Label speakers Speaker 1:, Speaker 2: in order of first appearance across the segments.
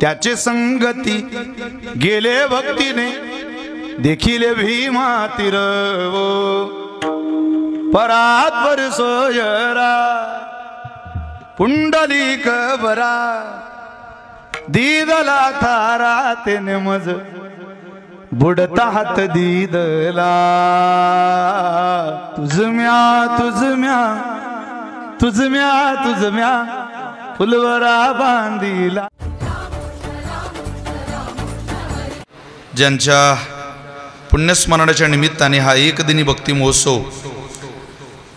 Speaker 1: त्याचे संगती गेले भक्तीने देखिले भीमा तिरवो परात्पर सोयरा पुंडलिक बरा दीदला थारा तेने मज बुडता हात दीदला तुझम्या तुझम्या तुझम्या तुझम्या फुलवरा बांधिला।
Speaker 2: ज्यांच्या पुण्यस्मरणाच्या निमित्ताने हा एकदिनी भक्ती महोत्सव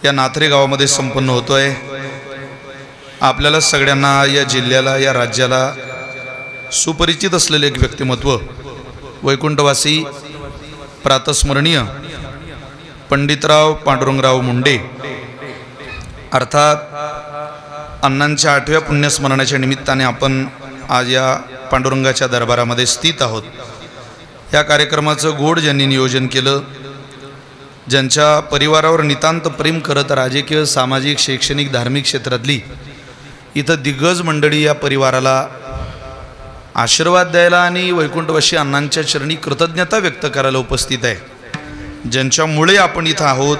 Speaker 2: या नाथरे गावामध्ये संपन्न होतोय। आपल्याला सगळ्यांना या जिल्ह्याला या राज्याला सुपरिचित असलेले एक व्यक्तिमत्व वैकुंठवासी प्रातस्मरणीय पंडितराव पांडुरंगराव मुंडे अर्थात अण्णांच्या 8व्या पुण्यस्मरणाच्या निमित्ताने आपण आज या पांडुरंगाच्या दरबारामध्ये स्थित आहोत। या कार्यक्रमाचं गोड ज्यांनी नियोजन केलं, ज्यांच्या परिवारावर नितांत प्रेम करत राजकीय सामाजिक शैक्षणिक धार्मिक क्षेत्रातली इथं दिग्गज मंडळी या परिवाराला आशीर्वाद द्यायला आणि वैकुंठवासी अण्णांच्या चरणी कृतज्ञता व्यक्त करायला उपस्थित आहे, ज्यांच्यामुळे आपण इथं आहोत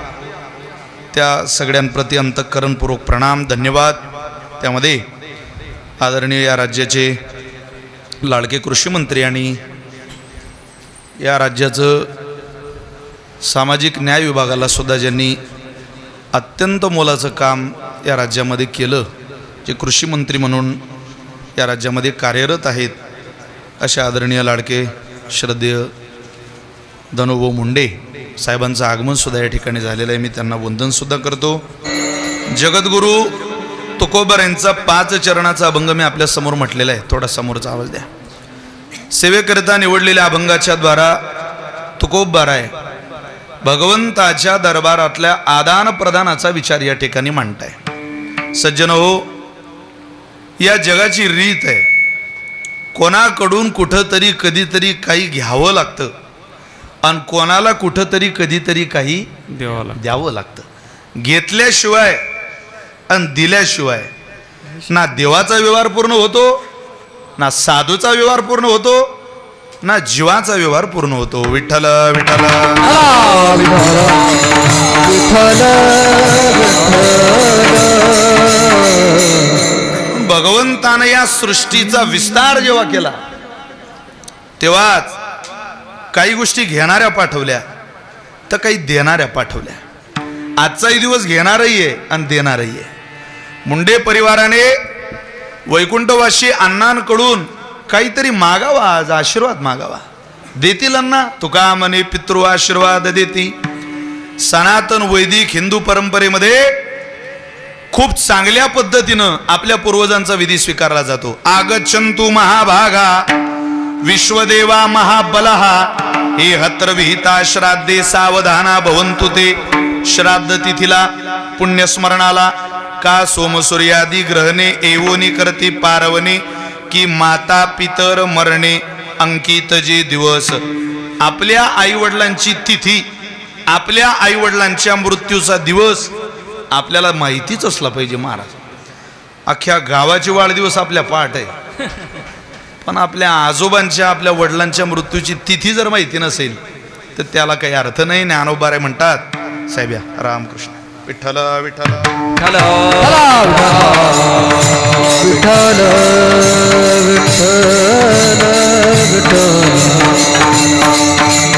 Speaker 2: त्या सगळ्यांप्रती अंतःकरणपूर्वक प्रणाम धन्यवाद। त्यामध्ये आदरणीय या राज्याचे लाडके कृषी मंत्री आणि या राज्याचं सामाजिक न्याय विभागाला सुद्धा ज्यांनी अत्यंत मोलाचं काम या राज्यामध्ये केलं, जे कृषी मंत्री म्हणून या राज्यामध्ये कार्यरत आहेत, अशा आदरणीय लाडके श्रद्धेय धनुभाऊ मुंडे साहेबांचं आगमन सुद्धा या ठिकाणी झालेलं आहे। मी त्यांना वंदन सुद्धा करतो। जगद्गुरू तुकोबर यांचा 5 चरणाचा अभंग मी आपल्या समोर म्हटलेला आहे, थोडा समोरचा आवाज द्या। सेवेकरिता निवडलेल्या अभंगाच्या द्वारा तुकोबर आहे भगवंताच्या दरबारातल्या आदान प्रदानाचा विचार या ठिकाणी मांडताय। सज्जन हो, या जगाची रीत आहे, कोणाकडून कुठंतरी कधीतरी काही घ्यावं लागतं आणि कोणाला कुठंतरी कधीतरी काही द्यावं लागतं। घेतल्याशिवाय आणि दिल्याशिवाय ना देवाचा व्यवहार पूर्ण होतो, ना साधूचा व्यवहार पूर्ण होतो, ना जीवाचा व्यवहार पूर्ण होतो। विठ्ठल विठ्ठल भगवंताने या सृष्टीचा विस्तार जेव्हा केला तेव्हाच काही गोष्टी घेणाऱ्या पाठवल्या तर काही देणाऱ्या पाठवल्या। आजचाही दिवस घेणारही आहे आणि देणारही आहे। मुंडे परिवाराने वैकुंठवासी अण्णांकडून काहीतरी मागावा, आज आशीर्वाद मागावा, देतील अण्णा। तुका म्हणे पितृ आशीर्वाद देती। सनातन वैदिक हिंदू परंपरेमध्ये खूप चांगल्या पद्धतीनं आपल्या पूर्वजांचा विधी स्वीकारला जातो। आगच्छन्तु महाभागा विश्वदेवा महाबलहा हे हत्र विहिता श्राद्धे सावधाना भवन्तु ते। श्राद्ध तिथीला पुण्यस्मरणाला का सोमसूर्यादी ग्रहणे एवोनी करते पारवणे की माता पितर मरणे अंकित जे दिवस। आपल्या आईवडिलांची तिथी, आपल्या आईवडिलांच्या मृत्यूचा दिवस आपल्याला माहितीच असला पाहिजे। महाराज अख्ख्या गावाची वाढदिवस आपल्या पाठ आहे, पण आपल्या आजोबांच्या आपल्या वडिलांच्या मृत्यूची तिथी जर माहिती नसेल तर त्याला काही अर्थ नाही। ज्ञानोबाराय म्हणतात, साहेब या रामकृष्ण विठ्ठल विठ्ठल विठ्ठल विठ्ठल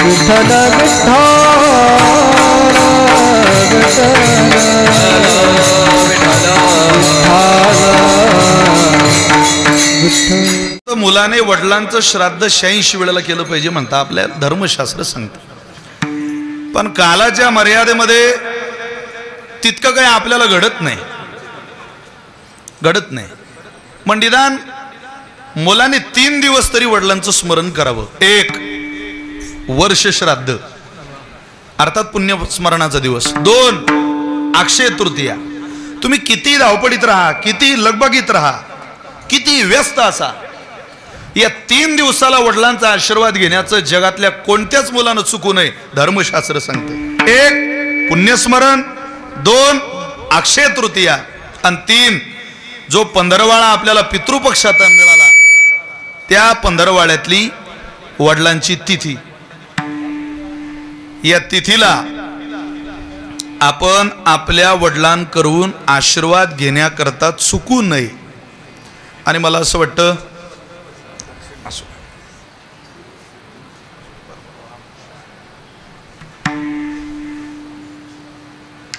Speaker 2: विठ्ठल विठ्ठल। मुलाने वडिलांचं श्राद्ध 86 वेळेला केलं पाहिजे म्हणता आपल्या धर्मशास्त्र सांगतं, पण कालाच्या मर्यादेमध्ये तितकं काही आपल्याला घडत नाही। मग निदान मुलाने 3 दिवस तरी वडिलांचं स्मरण करावं। 1 वर्ष श्राद्ध अर्थात पुण्यस्मरणाचा दिवस। 2 अक्षय तृतीया। तुम्ही किती धावपडीत राहा, किती लगबगीत राहा, किती व्यस्त असा, या 3 दिवसाला वडिलांचा आशीर्वाद घेण्याचं जगातल्या कोणत्याच मुलानं चुकू नये धर्मशास्त्र सांगते। 1 पुण्यस्मरण, 2 अक्षय तृतीया आणि 3 जो 15वाळा आपल्याला पितृपक्षात मिळाला त्या पंधरवाड्यातली वडिलांची तिथी. या तिथीला आपण आपल्या वडिलांकडून आशीर्वाद घेण्याकरता चुकू नये. आणि मला असं वाटतं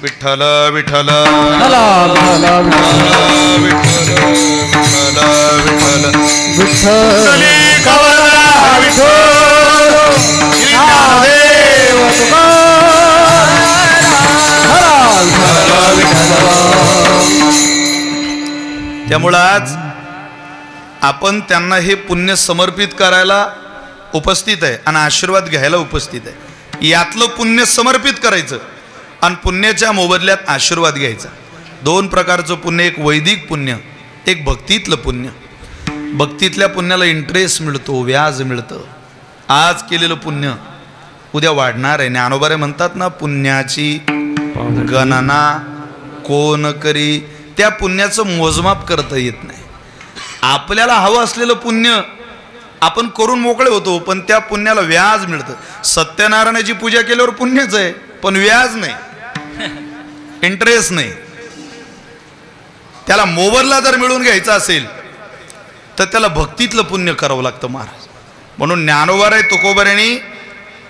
Speaker 2: विठ्ठल विठ्ठल त्यामुळं आज आपण त्यांना हे पुण्य समर्पित करायला उपस्थित आहे आणि आशीर्वाद घ्यायला उपस्थित आहे. यातलं पुण्य समर्पित करायचं आणि पुण्याच्या मोबदल्यात आशीर्वाद घ्यायचा. दोन प्रकारचं पुण्य, एक वैदिक पुण्य, एक भक्तीतलं पुण्य. भक्तीतल्या पुण्याला इंटरेस्ट मिळतो, व्याज मिळतं. आज केलेलं पुण्य उद्या वाढणार आहे. ज्ञानोबारे म्हणतात ना, पुण्याची गणना कोण करी. त्या पुण्याचं मोजमाप करता येत नाही. आपल्याला हवं असलेलं पुण्य आपण करून मोकळे होतो, पण त्या पुण्याला व्याज मिळतं. सत्यनारायणाची पूजा केल्यावर पुण्यच आहे, पण व्याज नाही, इंटरेस्ट नाही. त्याला मोबदला जर मिळून घ्यायचा असेल तर त्याला भक्तीतलं पुण्य करावं लागतं महाराज. म्हणून ज्ञानोबाराय तुकोबारायांनी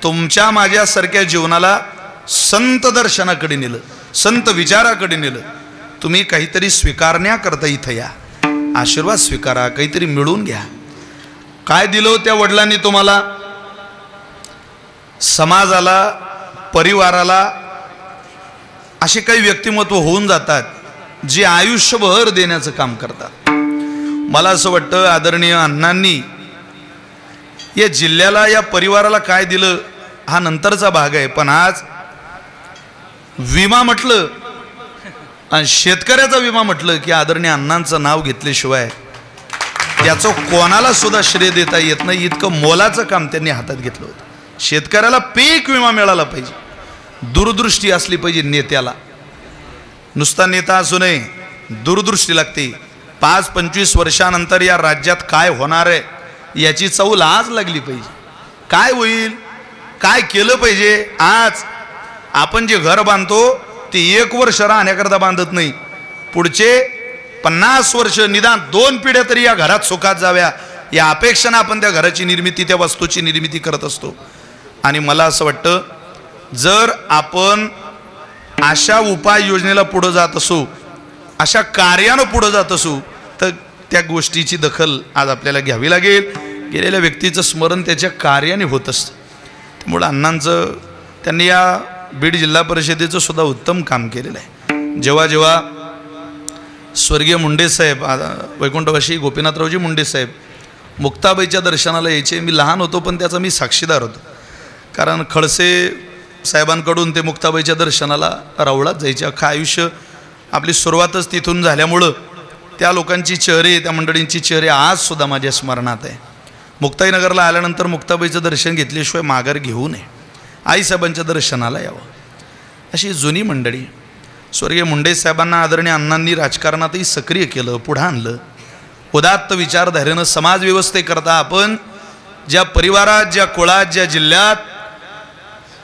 Speaker 2: तुमच्या माझ्यासारख्या जीवनाला संत दर्शनाकडे नेलं, संत विचाराकडे नेलं. तुम्ही काहीतरी स्वीकारण्याकरता इथं या, आशीर्वाद स्वीकारा, काहीतरी मिळून घ्या. काय दिलं त्या वडिलांनी तुम्हाला? समाजाला, परिवाराला असे काही व्यक्तिमत्व होऊन जातात जे आयुष्यभर देण्याचं काम करतात. मला असं वाटतं आदरणीय अण्णांनी या जिल्ह्याला, या परिवाराला काय दिलं हा नंतरचा भाग आहे. पण आज विमा म्हटलं आणि शेतकऱ्याचा विमा म्हटलं की आदरणीय अण्णांचं नाव घेतल्याशिवाय त्याचं कोणाला सुद्धा श्रेय देता येत नाही. इतकं मोलाचं काम त्यांनी हातात घेतलं होतं. शेतकऱ्याला पीक विमा मिळाला पाहिजे, दूरदृष्टी असली पाहिजे नेत्याला. नुसता नेता असू नये, दूरदृष्टी लागते. 5-25 वर्षानंतर या राज्यात काय होणार आहे याची चव आज लागली पाहिजे. काय होईल, काय केलं पाहिजे. आज आपण जे घर बांधतो ते 1 वर्ष राहण्याकरता बांधत नाही, पुढचे 50 वर्ष, निदान 2 पिढ्या तरी या घरात सुखात जाव्या या अपेक्षेनं आपण त्या घराची निर्मिती, त्या वस्तूची निर्मिती करत असतो. आणि मला असं वाटतं जर आपण अशा उपाययोजनेला पुढं जात असू, अशा कार्यानं पुढं जात असू, तर त्या गोष्टीची दखल आज आपल्याला घ्यावी लागेल. गेलेल्या व्यक्तीचं स्मरण त्याच्या कार्याने होत असतं. त्यामुळं अण्णांचं, त्यांनी या बीड जिल्हा परिषदेचं सुद्धा उत्तम काम केलेलं आहे. जेव्हा जेव्हा स्वर्गीय मुंडेसाहेब, वैकुंठवासी गोपीनाथरावजी मुंडेसाहेब मुक्ताबाईच्या दर्शनाला यायचे, मी लहान होतो पण त्याचा मी साक्षीदार होतो. कारण खडसे साहेबांकडून ते मुक्ताबाईच्या दर्शनाला रावळात जायचे. अख्खं आयुष्य आपली सुरुवातच तिथून झाल्यामुळं त्या लोकांची चेहरे, त्या मंडळींची चेहरे आजसुद्धा माझ्या स्मरणात आहे. मुक्ताईनगरला आल्यानंतर मुक्ताबाईचं दर्शन घेतल्याशिवाय माघार घेऊ नये, आईसाहेबांच्या दर्शनाला यावं. अशी जुनी मंडळी. स्वर्गीय मुंडे साहेबांना आदरणीय अण्णांनी राजकारणातही सक्रिय केलं, पुढं आणलं. उदात्त विचारधारेनं समाजव्यवस्थेकरता आपण ज्या परिवारात, ज्या कुळात, ज्या जिल्ह्यात,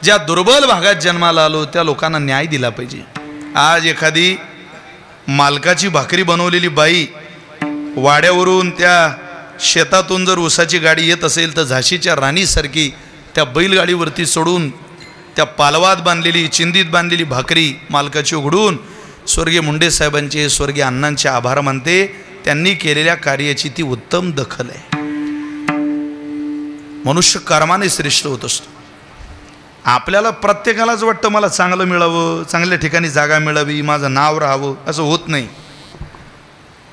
Speaker 2: ज्या दुर्बल भागात जन्माला आलो त्या लोकांना न्याय दिला पाहिजे. आज एखादी मालकाची भाकरी बनवलेली बाई वाड्यावरून, त्या शेतातून जर ऊसाची गाडी येत असेल तर झाशीच्या राणीसारखी त्या बैलगाडीवरती सोडून त्या पालवात बांधलेली, चिंदीत बांधलेली भाकरी मालकाची उघडून स्वर्गीय मुंडे साहेबांचे, स्वर्गीय अण्णांचे आभार मानते. त्यांनी केलेल्या कार्याची ती उत्तम दखल आहे. मनुष्य कर्माने श्रेष्ठ होत असतो. आपल्याला प्रत्येकालाच वाटतं मला चांगलं मिळावं, चांगल्या ठिकाणी जागा मिळावी, माझं नाव राहावं, असं होत नाही.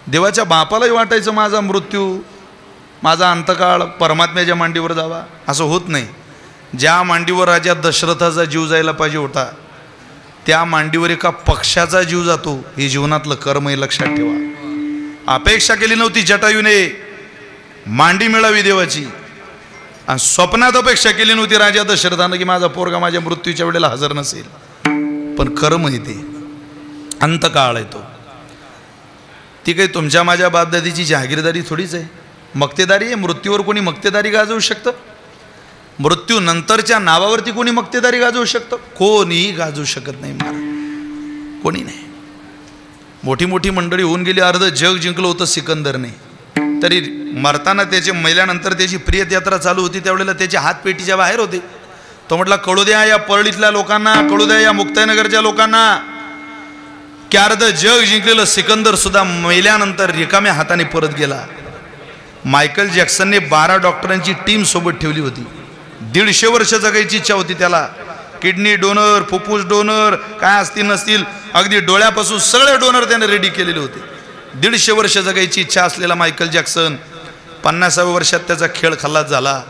Speaker 2: देवाच्या बापालाही वाटायचं माझा मृत्यू, माझा अंतकाळ परमात्म्याच्या मांडीवर जावा, असं होत नाही. ज्या मांडीवर राजा दशरथाचा जीव जायला पाहिजे होता त्या मांडीवर एका पक्षाचा जीव जातो. हे जीवनातलं कर्म आहे, लक्षात ठेवा. अपेक्षा केली नव्हती जटायूने मांडी मिळावी देवाची, आणि स्वप्नात अपेक्षा केली नव्हती राजा दशरथानं की माझा पोरगा माझ्या मृत्यूच्या वेळेला हजर नसेल. पण कर्म आहे ते, अंतकाळ आहे तो. ती काही तुमच्या माझ्या बापदादीची जहागीरदारी थोडीच आहे. मक्तेदारी आहे. मृत्यूवर कोणी मक्तेदारी गाजवू शकतं? मृत्यू नंतरच्या नावावरती कोणी मक्तेदारी गाजवू शकतं? कोणीही गाजवू शकत नाही महाराज, कोणी नाही. मोठी मोठी मंडळी होऊन गेली, अर्ध जग जिंकलं होतं सिकंदरने, तरी मरताना त्याचे मेल्यानंतर त्याची प्रियत यात्रा चालू होती, त्यावेळेला त्याचे हात पेटीच्या बाहेर होते. तो म्हटला कळू द्या या परळीतल्या लोकांना, कळू द्या या मुक्ताईनगरच्या लोकांना की अर्ध जग जिंकलेलं सिकंदर सुद्धा मेल्यानंतर रिकाम्या हाताने परत गेला. मायकल जॅक्सनने 12 डॉक्टरांची टीम सोबत ठेवली होती. 150 वर्ष जगायची इच्छा होती त्याला. किडनी डोनर, फुफ्फुस डोनर, काय असतील नसतील, अगदी डोळ्यापासून सगळे डोनर त्याने रेडी केलेले होते. 150 वर्ष जगायची इच्छा असलेला मायकल जॅक्सन 50व्या वर्षात त्याचा खेळ खल्लास झाला.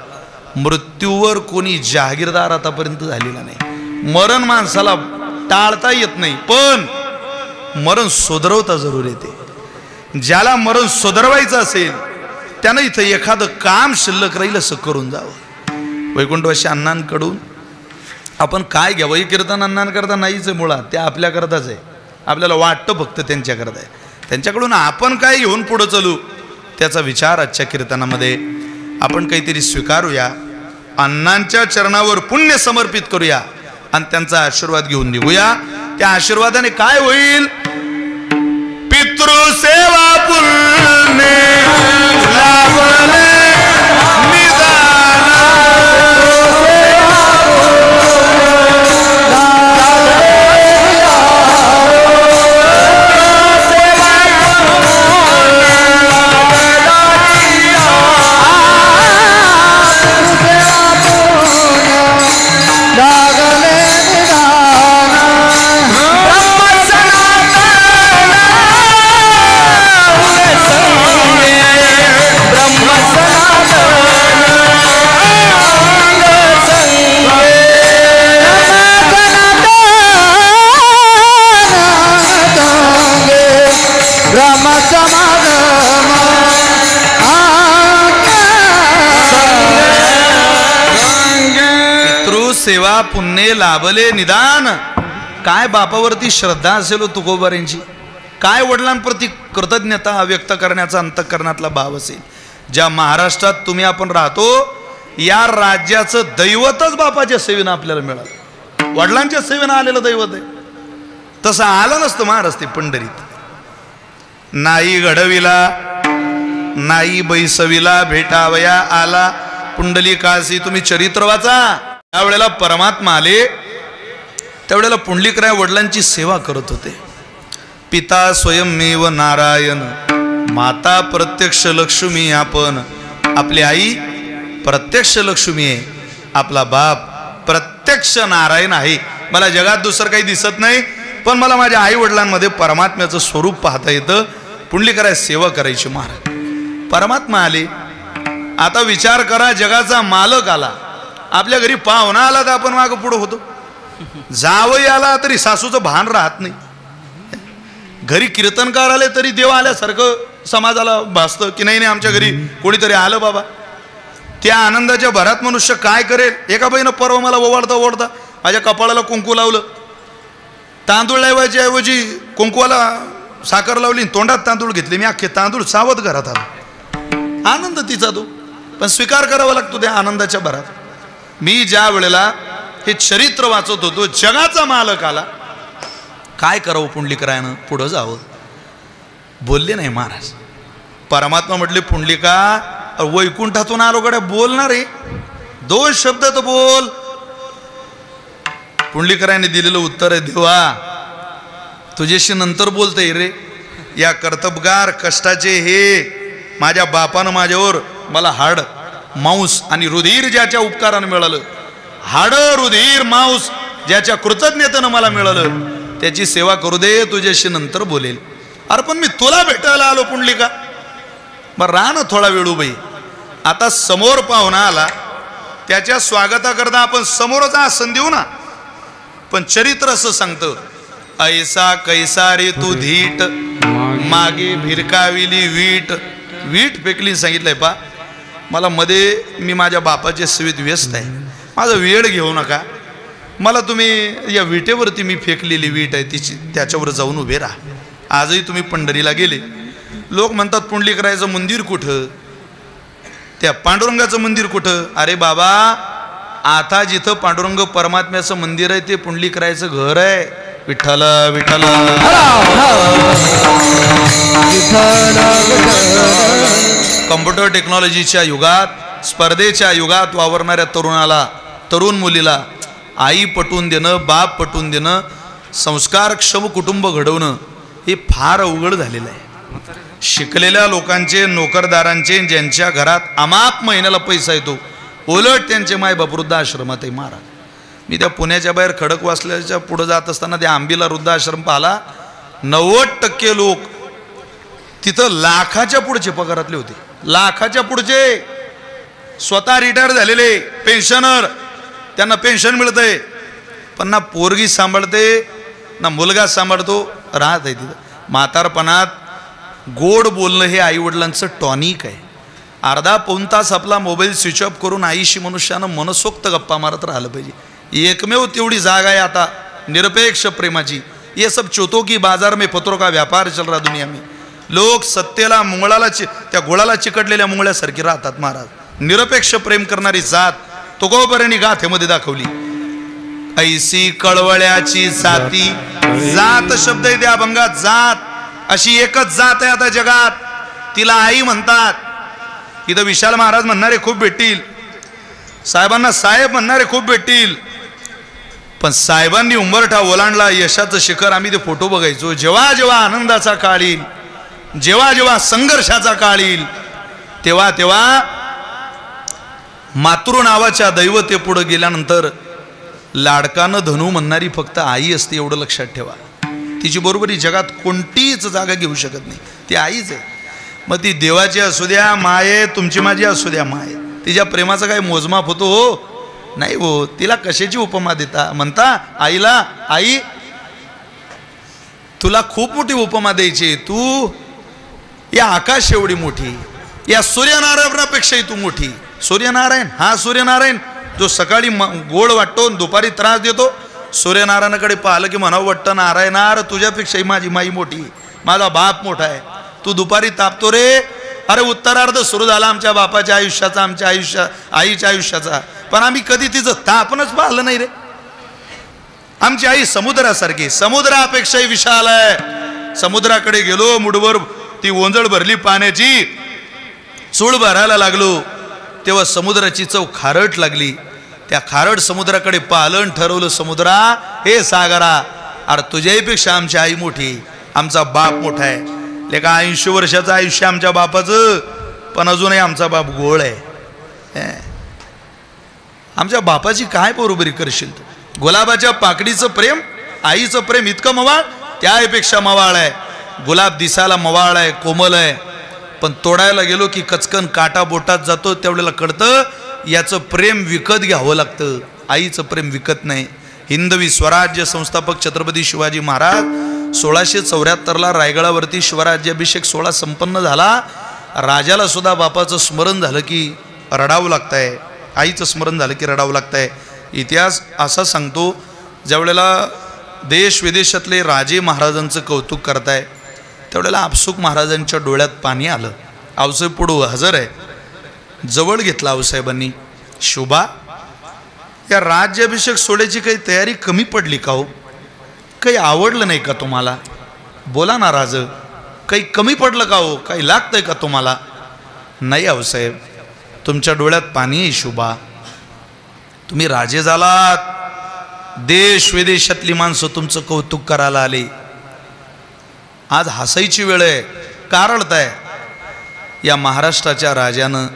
Speaker 2: मृत्यूवर कोणी जहागीरदार आतापर्यंत झालेला नाही. मरण माणसाला टाळता येत नाही, पण मरण सुधरवता जरूर येते. ज्याला मरण सुधरवायचं असेल त्यानं इथं एखादं काम शिल्लक राहील असं करून जावं. वैकुंठवासी अण्णांकडून आपण काय घ्यावं? हे कीर्तन अण्णांकरता नाहीच आहे मुळात, ते आपल्याकरताच आहे. आपल्याला वाटतं फक्त त्यांच्याकरता आहे. त्यांच्याकडून आपण काय घेऊन पुढं चालू त्याचा विचार आजच्या कीर्तनामध्ये आपण काहीतरी स्वीकारूया. अण्णांच्या चरणावर पुण्य समर्पित करूया आणि त्यांचा आशीर्वाद घेऊन निघूया. त्या आशीर्वादाने काय होईल? पितृसेवा पुण्य लाभले सेवा पुण्य लाभले निदान. काय बापावरती श्रद्धा असेल हो तुकोबारांची, काय वडिलांप्रती कृतज्ञता व्यक्त करण्याचा अंतःकरणातला भाव असेल. ज्या महाराष्ट्रात तुम्ही आपण राहतो या राज्याचं दैवतच बापाच्या सेवेनं आपल्याला मिळालं. वडिलांच्या सेवेनं आलेलं दैवत आहे. तसं आलं नसतं महाराज ते पंढरीत. नाही घडविला नाही बैसविला भेटावया आला पुंडलिकासी. तुम्ही चरित्र वाचा. त्यावेळेला परमात्मा आले, त्यावेळेला पुंडलिकराय वडिलांची सेवा करत होते. पिता स्वयंमेव नारायण, माता प्रत्यक्ष लक्ष्मी. आपण आपली आई प्रत्यक्ष लक्ष्मी आहे, आपला बाप प्रत्यक्ष नारायण आहे. मला जगात दुसरं काही दिसत नाही, पण मला माझ्या आई वडिलांमध्ये परमात्म्याचं स्वरूप पाहता येतं. पुंडलिकराय सेवा करायची महाराज. परमात्मा आले. आता विचार करा, जगाचा मालक आला, आपल्या घरी पाहुणा आला तर आपण मागं पुढं होतो. जावई आला तरी सासूचं भान राहत नाही. घरी कीर्तनकार आले तरी देव आल्यासारखं समाजाला भासतं की नाही नाही आमच्या घरी कोणीतरी आलं बाबा. त्या आनंदाच्या भरात मनुष्य काय करेल? एका बाईनं परवा मला ओवाळता ओवाळता माझ्या कपाळाला कुंकू लावलं. तांदूळ लावायच्या ऐवजी कुंकवाला साखर लावली, तोंडात तांदूळ घेतले. मी अख्खे तांदूळ सावध घरात आलो. आनंद तिचा तो, पण स्वीकार करावा लागतो त्या आनंदाच्या भरात. मी ज्या वेळेला हे चरित्र वाचत होतो, जगाचा मालक आला. काय करावं पुंडलिकरायानं? पुढं जावं. बोलले नाही महाराज. परमात्मा म्हटले पुंडलिका वैकुंठातून आलो गड्या, बोलणार आहे 2 शब्द तर बोल. पुंडलिकरायाने दिलेलं उत्तर आहे, देवा तुझ्याशी नंतर बोलतय रे. या कर्तबगार कष्टाचे हे माझ्या बापानं माझ्यावर मला हाड मांस आणि रुधिर ज्याच्या उपकारानं मिळालं, हाड रुधिर मांस ज्याच्या कृतज्ञतेनं मला मिळालं, त्याची सेवा करू दे, तुझ्याशी नंतर बोलेल. अरे पण मी तुला भेटायला आलो पुंडलिका. बरं राह ना थोडा वेळ उभे. आता समोर पाहुणा आला, त्याच्या स्वागताकरता आपण समोरच आसन देऊ ना. पण चरित्र असं सांगतं, ऐसा कैसा रे तू धीट, मागे भिरकाविली वीट. वीट फेकली सांगितलंय पा. मला मध्ये मी माझ्या बापाच्या सेवेत व्यस्त आहे, माझा वेळ घेऊ नका. मला तुम्ही या विटेवरती मी फेकलेली वीट आहे तिची त्याच्यावर जाऊन उभे राहा. आजही तुम्ही पंढरीला गेले, लोक म्हणतात पुंडलिकरायाचं मंदिर कुठं? त्या पांडुरंगाचं मंदिर कुठं? अरे बाबा, आता जिथं पांडुरंग परमात्म्याचं मंदिर आहे ते पुंडलिकरायचं घर आहे. विठ्ठल विठ्ठल. कम्प्युटर टेक्नॉलॉजीच्या युगात, स्पर्धेच्या युगात वावरणाऱ्या तरुणाला, तरुण मुलीला आई पटवून देणं, बाप पटवून देणं, संस्कारक्षम कुटुंब घडवणं हे फार अवघड झालेलं आहे. शिकलेल्या लोकांचे, नोकरदारांचे, ज्यांच्या घरात अमाप महिन्याला पैसा येतो, उलट त्यांचे मायबाप वृद्धाश्रमात आहे. महाराज, मी त्या पुण्याच्या बाहेर खडकवासल्याच्या पुढं जात असताना त्या आंबीला वृद्धाश्रम पाहिला. 90% लोक तिथं लाखाच्या पुढचे पगारातले होते. लाखाच्या पुढचे, स्वतः रिटायर झालेले पेन्शनर, त्यांना पेन्शन मिळतंय, पण ना पोरगी सांभाळते ना मुलगा सांभाळतो, राहत आहे तिथं. म्हातारपणात गोड बोलणं हे आईवडिलांचं टॉनिक आहे. अर्धा पाऊण तास आपला मोबाईल स्विच ऑफ करून आईशी मनुष्यानं मनसोक्त गप्पा मारत राहिलं पाहिजे. एकमेव तेवढी जागा आहे आता निरपेक्ष प्रेमाची. ये सब चोतो की बाजार में पत्रों का व्यापार चल रहा दुनिया में. लोक सत्तेला, मुंगळाला, त्या गोळाला चिकटलेल्या मुंगळ्यासारखी राहतात. महाराज, निरपेक्ष प्रेम करणारी जात तुकोबऱ्यांनी गाथेमध्ये दाखवली. ऐसी कळवळ्याची जाती, जात शब्द आहे त्या अभंगात. जात अशी एकच जात आहे आता जगात, तिला आई म्हणतात. इथं विशाल महाराज म्हणणारे खूप भेटतील, साहेबांना साहेब म्हणणारे खूप भेटतील, पण साहेबांनी उंबरठा ओलांडला, यशाचं शिखर. आम्ही ते फोटो बघायचो. जेव्हा जेव्हा आनंदाचा काळ येईल, जेव्हा जेव्हा संघर्षाचा काळ येईल, तेव्हा तेव्हा मातृ नावाच्या दैवते पुढे गेल्यानंतर लाडकानं धनू म्हणणारी फक्त आई असते, एवढं लक्षात ठेवा. तिची बरोबरी जगात कोणतीच जागा घेऊ शकत नाही, ती आईच आहे. मग ती देवाची असू द्या माये, तुमची माझी असू द्या माये, तिच्या प्रेमाचा काही मोजमाप होतो? हो नाही हो. तिला कशाची उपमा देता? म्हणता आईला, आई तुला खूप मोठी उपमा द्यायची, तू या आकाश एवढी मोठी, या सूर्यनारायणापेक्षाही तू मोठी. सूर्यनारायण, हा सूर्यनारायण जो सकाळी गोड वाटतो, दुपारी त्रास देतो. सूर्यनारायणाकडे पाहिलं की म्हणावं वाटतं, नारायणार तुझ्यापेक्षाही माझी माई मोठी, माझा बाप मोठा आहे. तू दुपारी तापतो रे. अरे उत्तरार्ध सुरू झाला आमच्या बापाच्या आयुष्याचा, आमच्या आईच्या आयुष्याचा, पण आम्ही कधी तिचं तापणच पाहिलं नाही रे. आमची आई समुद्रासारखी, समुद्रापेक्षाही विशाल आहे. समुद्राकडे गेलो, मुठभर ती ओंजळ भरली पाण्याची, चूळ भरायला लागलो, तेव्हा समुद्राची चव खारट लागली. त्या खारट समुद्राकडे पालन ठरवलं, समुद्रा हे सागरा, अरे तुझ्याहीपेक्षा आमची आई मोठी, आमचा बाप मोठा आहे. लेका 80 वर्षाचं आयुष्य आमच्या बापाचं, पण अजूनही आमचा बाप गोळ आहे. आमच्या बापाची काय बरोबरी करशील तू? गुलाबाच्या पाकळीचं प्रेम, आईचं प्रेम इतकं मवाळ, त्यापेक्षा मवाळ आहे. गुलाब दिसायला मवाळ आहे, कोमल आहे, पण तोडायला गेलो की कचकन काटा बोटात जातो. त्यावेळेला कळतं याचं प्रेम विकत घ्यावं लागतं, आईचं प्रेम विकत नाही. हिंदवी स्वराज्य संस्थापक छत्रपती शिवाजी महाराज 1674ला रायगडावरती शिवराज्याभिषेक सोहळा संपन्न झाला. राजाला सुद्धा बापाचं स्मरण झालं की रडावं लागतंय, आईचं स्मरण झालं की रडावं लागतंय. इतिहास असा सांगतो, ज्यावेळेला देश विदेशातले राजे महाराजांचं कौतुक करताय त्यावेळेला आपसूक महाराजांच्या डोळ्यात पाणी आलं. आऊसाहेब पुढं हजर आहे, जवळ घेतला आऊसाहेबांनी. शोभा, या राज्याभिषेक सोहळ्याची काही तयारी कमी पडली का हो? काही आवडलं नाही का तुम्हाला? बोला ना राज, काही कमी पडलं का हो? काही लागतंय का तुम्हाला? नाही आऊसाहेब, तुमच्या डोळ्यात पाणी आहे शोभा. तुम्ही राजे झालात, देश विदेशातली माणसं तुमचं कौतुक करायला आले. आज हसायची वेळ आहे, कारळताय. या महाराष्ट्राच्या राजानं,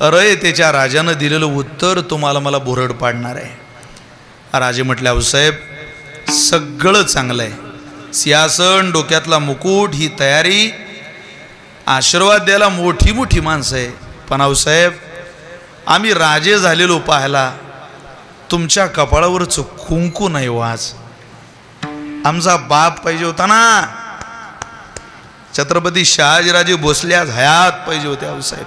Speaker 2: रयतेच्या राजानं दिलेलं उत्तर तुम्हाला मला बोरड पाडणार आहे. राजे म्हटले, आऊसाहेब सगळं चांगलं आहे, सिंहासन, डोक्यातला मुकुट, ही तयारी, आशीर्वाद द्यायला मोठी मोठी माणसं आहे, पण आऊसाहेब आम्ही राजे झालेलो पाहायला तुमच्या कपाळावरच कुंकू नाही वाज. आमचा बाप पाहिजे होता ना. छत्रपती शहाजीराजे भोसले आज हयात पाहिजे होते आऊसाहेब.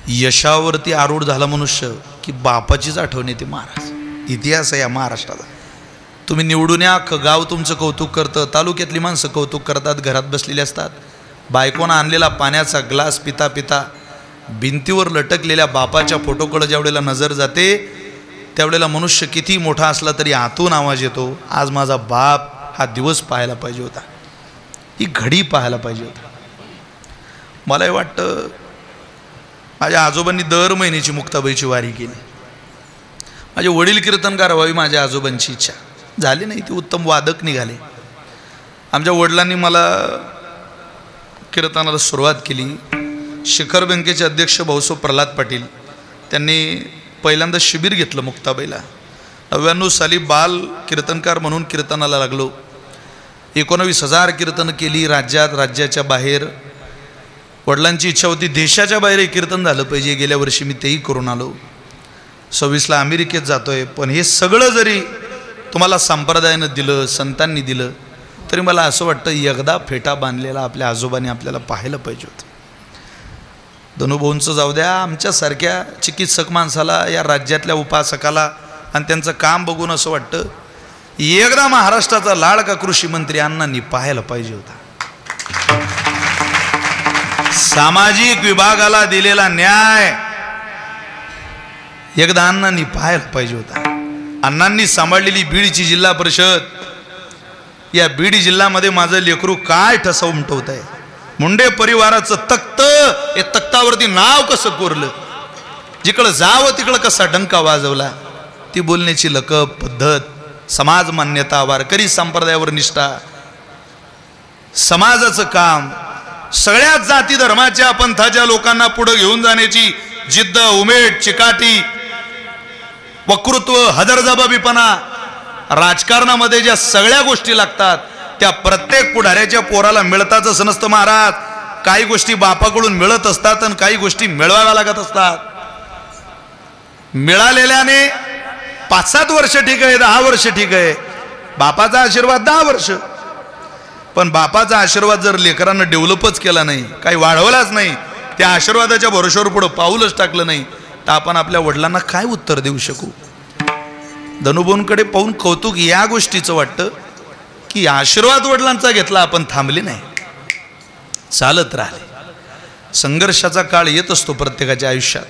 Speaker 2: यशावरती आरूढ झाला मनुष्य की बापाचीच आठवण येते. महाराज, इतिहास आहे या महाराष्ट्राचा. तुम्ही निवडून या, अख्खं गाव तुमचं कौतुक करतं, तालुक्यातली माणसं कौतुक करतात, घरात बसलेली असतात, बायकोनं आणलेला पाण्याचा ग्लास पिता पिता भिंतीवर लटकलेल्या बापाच्या फोटोकडे ज्यावेळेला नजर जाते त्यावेळेला मनुष्य किती मोठा असला तरी आतून आवाज येतो, आज माझा बाप हा दिवस पाहायला पाहिजे होता, ही घडी पाहायला पाहिजे होता. मलाही वाटतं माझ्या आजोबांनी दर महिन्याची मुक्ताबाईची वारी केली. माझे वडील कीर्तनकार व्हावी माझ्या आजोबांची इच्छा झाली नाही, ती उत्तम वादक निघाले. आमच्या वडिलांनी मला कीर्तनाला सुरुवात केली. शिखर बँकेचे अध्यक्ष भाऊसाहेब प्रल्हाद पाटील त्यांनी पहिल्यांदा शिबिर घेतलं मुक्ताबाईला. 99 साली बाल कीर्तनकार म्हणून कीर्तनाला लागलो. 19,000 कीर्तन केली राज्यात, राज्याच्या बाहेर. वडिलांची इच्छा होती देशाच्या बाहेर कीर्तन झालं पाहिजे. गेल्या वर्षी मी तेही करून आलो. 26ला अमेरिकेत जातोय. पण हे सगळं जरी तुम्हाला संप्रदायानं दिलं, संतांनी दिलं, तरी मला असं वाटतं एकदा फेटा बांधलेला आपल्या आजोबांनी आपल्याला पाहायला पाहिजे होतं. धनुभाऊंचं जाऊ द्या, आमच्यासारख्या चिकित्सक माणसाला, या राज्यातल्या उपासकाला आणि त्यांचं काम बघून असं वाटतं एकदा महाराष्ट्राचा लाडका कृषी मंत्री अण्णांनी पाहायला पाहिजे होता. सामाजिक विभागाला दिलेला न्याय एकदा अण्णांनी पाहायला पाहिजे होता. अण्णांनी सांभाळलेली बीडची जिल्हा परिषद, या बीड जिल्ह्यामध्ये माझं लेकरू काय ठसा उमटवत आहे. मुंडे परिवाराचं तख्त, हे तख्तावरती नाव कसं कोरलं, जिकडं जावं तिकडं कसा डंका वाजवला. ती बोलण्याची लकब, पद्धत, समाज मान्यता, वारकरी संप्रदायावर निष्ठा, समाजाचं काम, सगळ्याच जाती धर्माच्या पंथाच्या लोकांना पुढे घेऊन जाण्याची जिद्द, उमेद, चिकाटी, वक्तृत्व, हजरजबाबीपणा, राजकारणामध्ये ज्या सगळ्या गोष्टी लागतात त्या प्रत्येक पुढाऱ्याच्या पोराला मिळतातच नसतं महाराज. काही गोष्टी बापाकडून मिळत असतात आणि काही गोष्टी मिळवाव्या लागत असतात. मिळालेल्याने 5-7 वर्ष ठीक आहे, 10 वर्ष ठीक आहे, बापाचा आशीर्वाद 10 वर्ष. पण बापाचा आशीर्वाद जर लेकरांना डेव्हलपच केला नाही, काही वाढवलाच नाही, त्या आशीर्वादाच्या भरोश्यावर पुढे पाऊलच टाकलं नाही, तर आपण आपल्या वडिलांना काय उत्तर देऊ शकू. धनुभाऊंकडे पाहून कौतुक या गोष्टीचं वाटतं की आशीर्वाद वडिलांचा घेतला, आपण थांबले नाही, चालत राहिले. संघर्षाचा काळ येत असतो प्रत्येकाच्या आयुष्यात,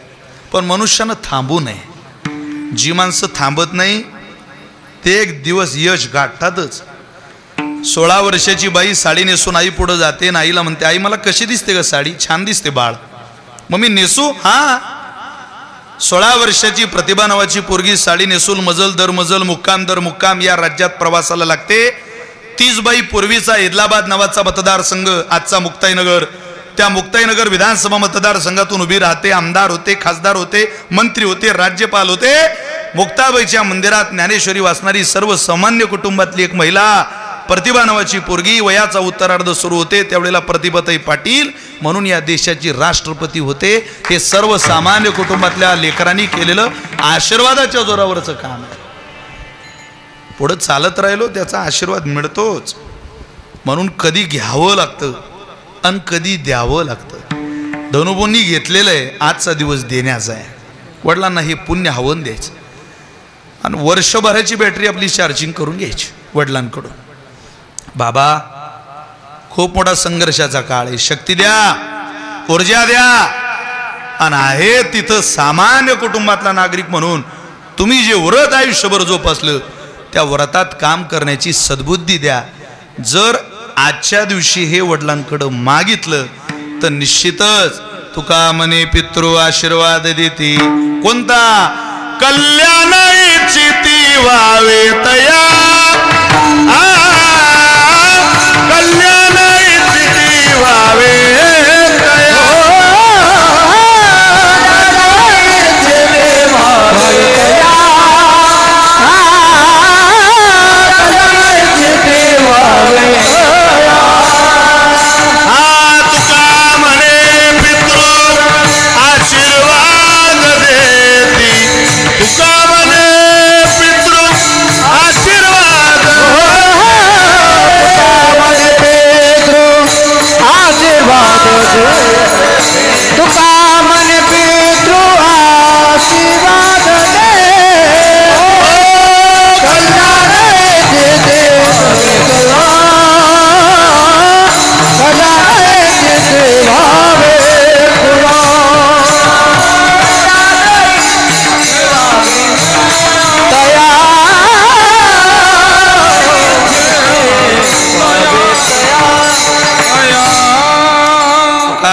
Speaker 2: पण मनुष्यानं थांबू नये. जी माणसं थांबत नाही ते एक दिवस यश गाठतातच. 16 वर्षाची बाई साडी नेसून आई पुढे जाते आणि आईला म्हणते, आई मला कशी दिसते ग साडी, छान दिसते बाळ, मग मी नेसू. हा, 16 वर्षाची प्रतिभा नावाची पोरगी साडी नेसून मजल दर मजल, मुक्काम दर मुक्काम या राज्यात प्रवासाला लागते. तीच बाई पूर्वीचा इदलाबाद नावाचा मतदारसंघ, आजचा मुक्ताईनगर, त्या मुक्ताईनगर विधानसभा मतदारसंघातून उभी राहते. आमदार होते, खासदार होते, मंत्री होते, राज्यपाल होते. मुक्ताबाईच्या मंदिरात ज्ञानेश्वरी वाचणारी सर्वसामान्य कुटुंबातली एक महिला, प्रतिभा नावाची पोरगी, वयाचा उत्तरार्ध सुरू होते त्यावेळेला प्रतिभाताई पाटील म्हणून या देशाची राष्ट्रपती होते. हे सर्वसामान्य कुटुंबातल्या लेकरांनी केलेलं आशीर्वादाच्या जोरावरचं काम आहे. पुढे चालत राहिलो त्याचा आशीर्वाद मिळतोच. म्हणून कधी घ्यावं लागतं आणि कधी द्यावं लागतं. धनुभाऊंनी घेतलेलं आहे, आजचा दिवस देण्याचा आहे. वडिलांना हे पुण्य हवन द्यायचं आणि वर्षभराची बॅटरी आपली चार्जिंग करून घ्यायची वडिलांकडून. बाबा खूप मोठा संघर्षाचा काळ आहे, शक्ती द्या, ऊर्जा द्या. आणि आहे तिथं सामान्य कुटुंबातला नागरिक म्हणून तुम्ही जे व्रत आयुष्यभर जोपासलं त्या व्रतात काम करण्याची सद्बुद्धी द्या. जर आजच्या दिवशी हे वडिलांकडं मागितलं तर निश्चितच तुका मने पितृ आशीर्वाद देती. कोणता? कल्याण इच्छिती व्हावे तया, कल्याण इच्छिती व्हावे तया.
Speaker 3: आशीर्वाद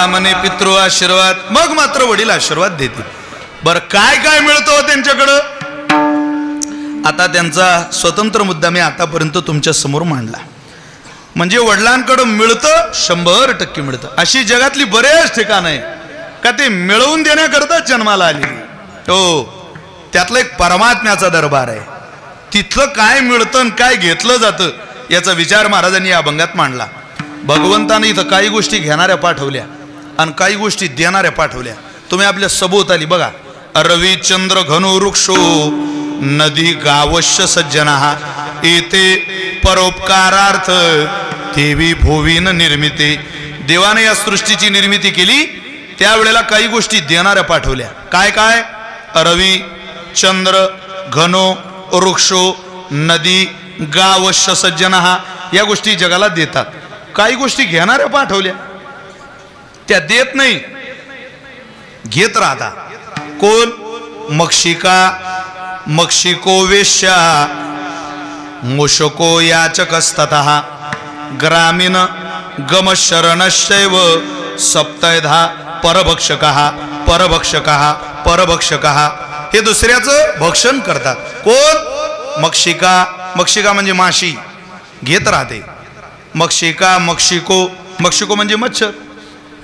Speaker 2: म्हणे पितृ आशीर्वाद, मग मात्र वडील आशीर्वाद देतील. बर काय काय मिळतं त्यांच्याकडं? आता त्यांचा स्वतंत्र मुद्दा मी आतापर्यंत तुमच्या समोर मांडला. म्हणजे वडिलांकडं मिळतं, 100% मिळतं. अशी जगातली बरेच ठिकाणं आहे का ते मिळवून देण्याकरता जन्माला आली. हो, त्यातलं एक परमात्म्याचा दरबार आहे. तिथलं काय मिळतं आणि काय घेतलं जातं याचा विचार महाराजांनी या अभंगात मांडला. भगवंताने इथं काही गोष्टी घेणाऱ्या पाठवल्या आणि काही गोष्टी देणाऱ्या पाठवल्या. तुम्ही आपल्या सभोवताली बघा, रवी चंद्र घनो वृक्षो नदी गावश्य सज्जना येते परोपकारार्थ देवी भुवीन निर्मिते. देवाने या सृष्टीची निर्मिती केली त्यावेळेला काही गोष्टी देणाऱ्या पाठवल्या. काय काय? रवी चंद्र घनो वृक्षो नदी गावश्य सज्जना या गोष्टी जगाला देतात. काही गोष्टी घेणाऱ्या पाठवल्या, त्या देत नाही, घेत राहता. कोण? मक्षिका मक्षिको वेश्या मुशको याचकस्ततः ग्रामीण गमशरणशैव सप्तधा परभक्षकः परभक्षकः परभक्षकः. हे दुसऱ्याचं भक्षण करतात. कोण? मक्षिका. मक्षिका म्हणजे माशी, घेत राहते. मक्षिका मक्षिको, मक्षिको म्हणजे मच्छर.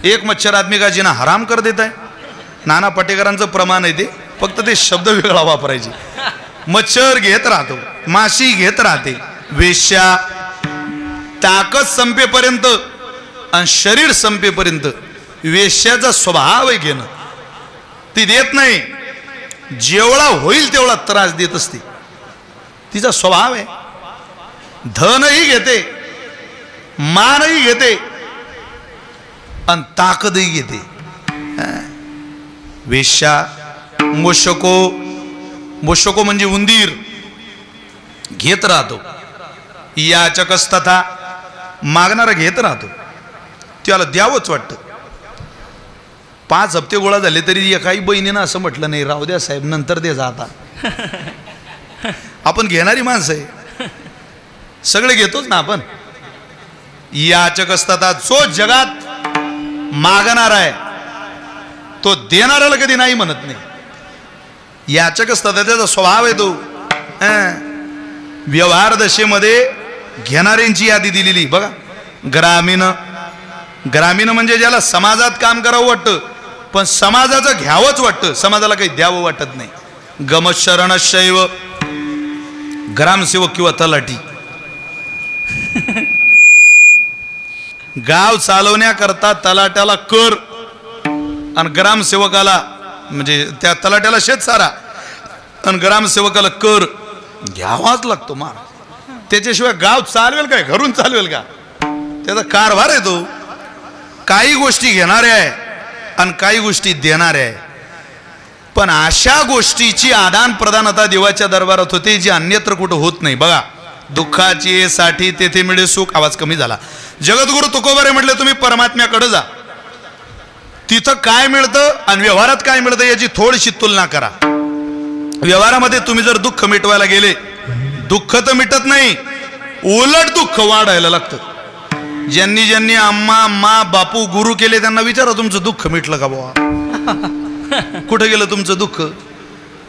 Speaker 2: एक मच्छर आदमी का जिना हराम कर देत आहे. नाना पाटेकरांचं प्रमाण आहे ते, फक्त ते शब्द वेगळा वापरायचे. मच्छर घेत राहतो, माशी घेत राहते. वेश्या ताकद संपेपर्यंत आणि शरीर संपेपर्यंत वेश्याचा स्वभाव आहे घेणं. ती देत नाही, जेवढा होईल तेवढा त्रास देत असते. तिचा स्वभाव आहे. धनही घेते, मानही घेते आणि ताकदही घेते. वेश्या. मुशको, मुशको म्हणजे उंदीर, घेत राहतो. याचकस्तथा मागणारा घेत राहतो, त्याला द्यावंच वाटतं. 5 हप्ते गोळा झाले तरी काही बहिणीनं असं म्हटलं नाही, राहू द्या साहेब नंतर दे जाता. आपण घेणारी माणसं आहे, सगळे घेतोच ना आपण. याचकस्तथा जो जगात मागणार आहे तो देणाऱ्याला कधी नाही म्हणत नाही. याचकस्तथा त्याचा स्वभाव आहे तो. व्यवहार दशेमध्ये घेणाऱ्यांची यादी दिलेली बघा. ग्रामीण. ग्रामीण म्हणजे ज्याला समाजात काम करावं वाटतं पण समाजाचं घ्यावंच वाटतं, समाजाला काही द्यावं वाटत नाही. गमशरणशैव, ग्रामसेवक किंवा तलाठी. गाव चालवण्याकरता तलाट्याला कर आणि ग्रामसेवकाला म्हणजे त्या तलाट्याला शेतसारा आणि ग्रामसेवकाला कर घ्यावाच लागतो. मार त्याच्याशिवाय गाव चालवेल काय? घरून चालवेल का? त्याचा कारभार आहे तो. काही गोष्टी घेणाऱ्या आहे आणि काही गोष्टी देणाऱ्या आहे. पण अशा गोष्टीची आदान प्रदान आता देवाच्या दरबारात होते जी अन्यत्र कुठं होत नाही. बघा, दुःखाची साठी तेथे मिळे सुख. आवाज कमी झाला. जगद्गुरु तुकोबारे म्हटले तुम्ही परमात्म्याकडे जा, तिथं काय मिळतं आणि व्यवहारात काय मिळतं याची थोडीशी तुलना करा. व्यवहारामध्ये तुम्ही जर दुःख मिटवायला गेले, दुःख तर मिटत नाही, उलट दुःख वाढायला लागतं. ज्यांनी ज्यांनी अम्मा बापू गुरु केले त्यांना विचारा तुमचं दुःख मिटलं का बाबा? कुठे गेलं तुमचं दुःख?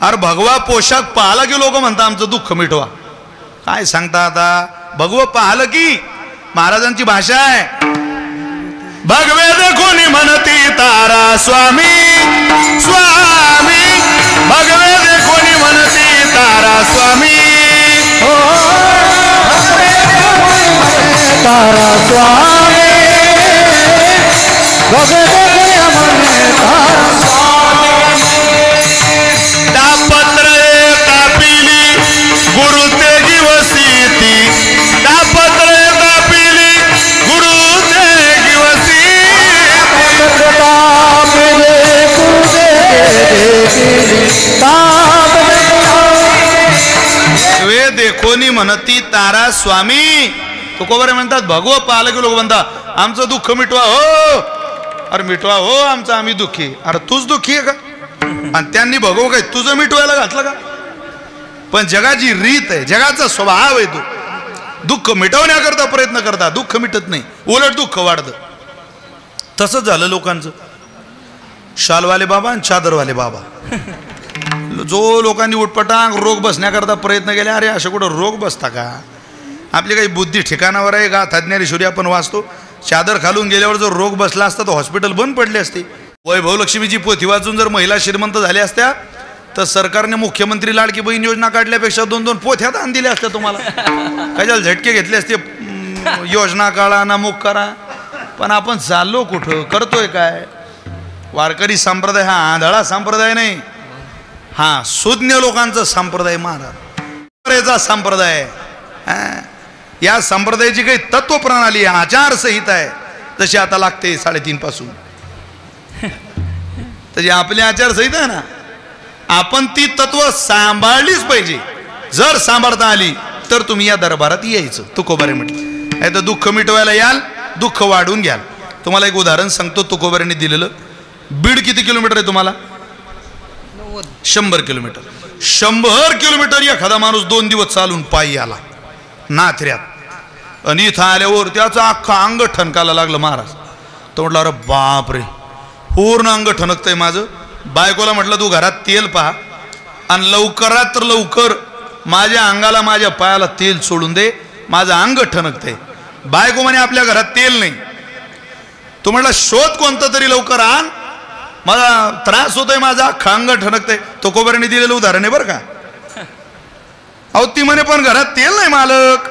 Speaker 2: अरे भगवा पोशाख पाहला की लोक म्हणता आमचं दुःख मिटवा. काय सांगता आता? भगवं पाहलं की महाराजांची भाषा आहे. भगवे देखोनी म्हणती तारा स्वामी स्वामी, भगवे देखोनी म्हणती तारा स्वामी.
Speaker 3: तारा स्वामी भगवे देखोनी तारा स्वामी.
Speaker 2: दापत्र तापिली गुरु तेजी वसीती, दापत्र तापिली गुरु तेजी वसीती. वे देखोनी म्हणती तारा स्वामी. तुकोबारे म्हणतात भगवं पाहलं की लोक म्हणतात आमचं दुःख मिटवा हो. अरे मिटवा हो आमचं, आम्ही दुःखी. अरे तूच दुःखी आहे का? आणि त्यांनी भगव काय तुझं मिटवायला घातलं का? पण जगाची रीत आहे, जगाचा स्वभाव आहे. तो दुःख मिटवण्याकरता प्रयत्न करता, दुःख मिटत नाही, उलट दुःख वाढतं. तसंच झालं लोकांचं. शालवाले बाबा आणि चादरवाले बाबा. जो लोकांनी उठपटांग रोग बसण्याकरता प्रयत्न केले, अरे असं कुठं रोग बसता का? आपली काही बुद्धी ठिकाणावर आहे का? तज्ञानेश्वरी आपण वाचतो, चादर खालून गेल्यावर जर रोग बसला असता तर हॉस्पिटल बंद पडले असते. वैभव लक्ष्मीची पोथी वाचून जर महिला श्रीमंत झाल्या असत्या तर सरकारने मुख्यमंत्री लाडकी बहीण योजना काढल्यापेक्षा 2-2 पोथ्या दान दिल्या असत्या तुम्हाला. काय झटके घेतले असते, योजना काढा ना मुख करा. पण आपण चाललो कुठं, करतोय काय? वारकरी संप्रदाय हा आंधळा संप्रदाय नाही, हा सुज्ञ लोकांचा संप्रदाय, महाराज संप्रदाय. या संप्रदायाची काही तत्व प्रणाली आचारसंहिता आहे जशी आता लागते 3:30 पासून. तशी आपली आचारसंहिता आहे ना, आपण ती तत्व सांभाळलीच पाहिजे. जर सांभाळता आली तर तुम्ही या दरबारात यायचं. तुकोबारे म्हटलं नाही तर दुःख मिटवायला याल, दुःख वाढवून घ्याल. तुम्हाला एक उदाहरण सांगतो तुकोबारेंनी दिलेलं. बीड किती किलोमीटर आहे तुम्हाला? 100 किलोमीटर. 100 किलोमीटर एखादा माणूस 2 दिवस चालून पायी आला नाथऱ्यात, आणि इथं आल्यावर त्याचं अख्खं अंग ठणकायला लागलं. महाराज तो म्हटलं, अरे बाप रे, पूर्ण अंग ठणकतंय माझं. बायकोला म्हटलं तू घरात तेल पहा आणि लवकरात लवकर माझ्या अंगाला माझ्या पायाला तेल सोडून दे, माझं अंग ठणकतंय. बायको म्हणे आपल्या घरात तेल नाही. तो म्हटला शोध कोणतं तरी लवकर आण, मला त्रास होतोय, माझा अख्खा अंग ठणकतंय. तुकोबारांनी दिलेलं उदाहरण आहे बरं का. अहो ती म्हणे पण घरात तेल नाही मालक.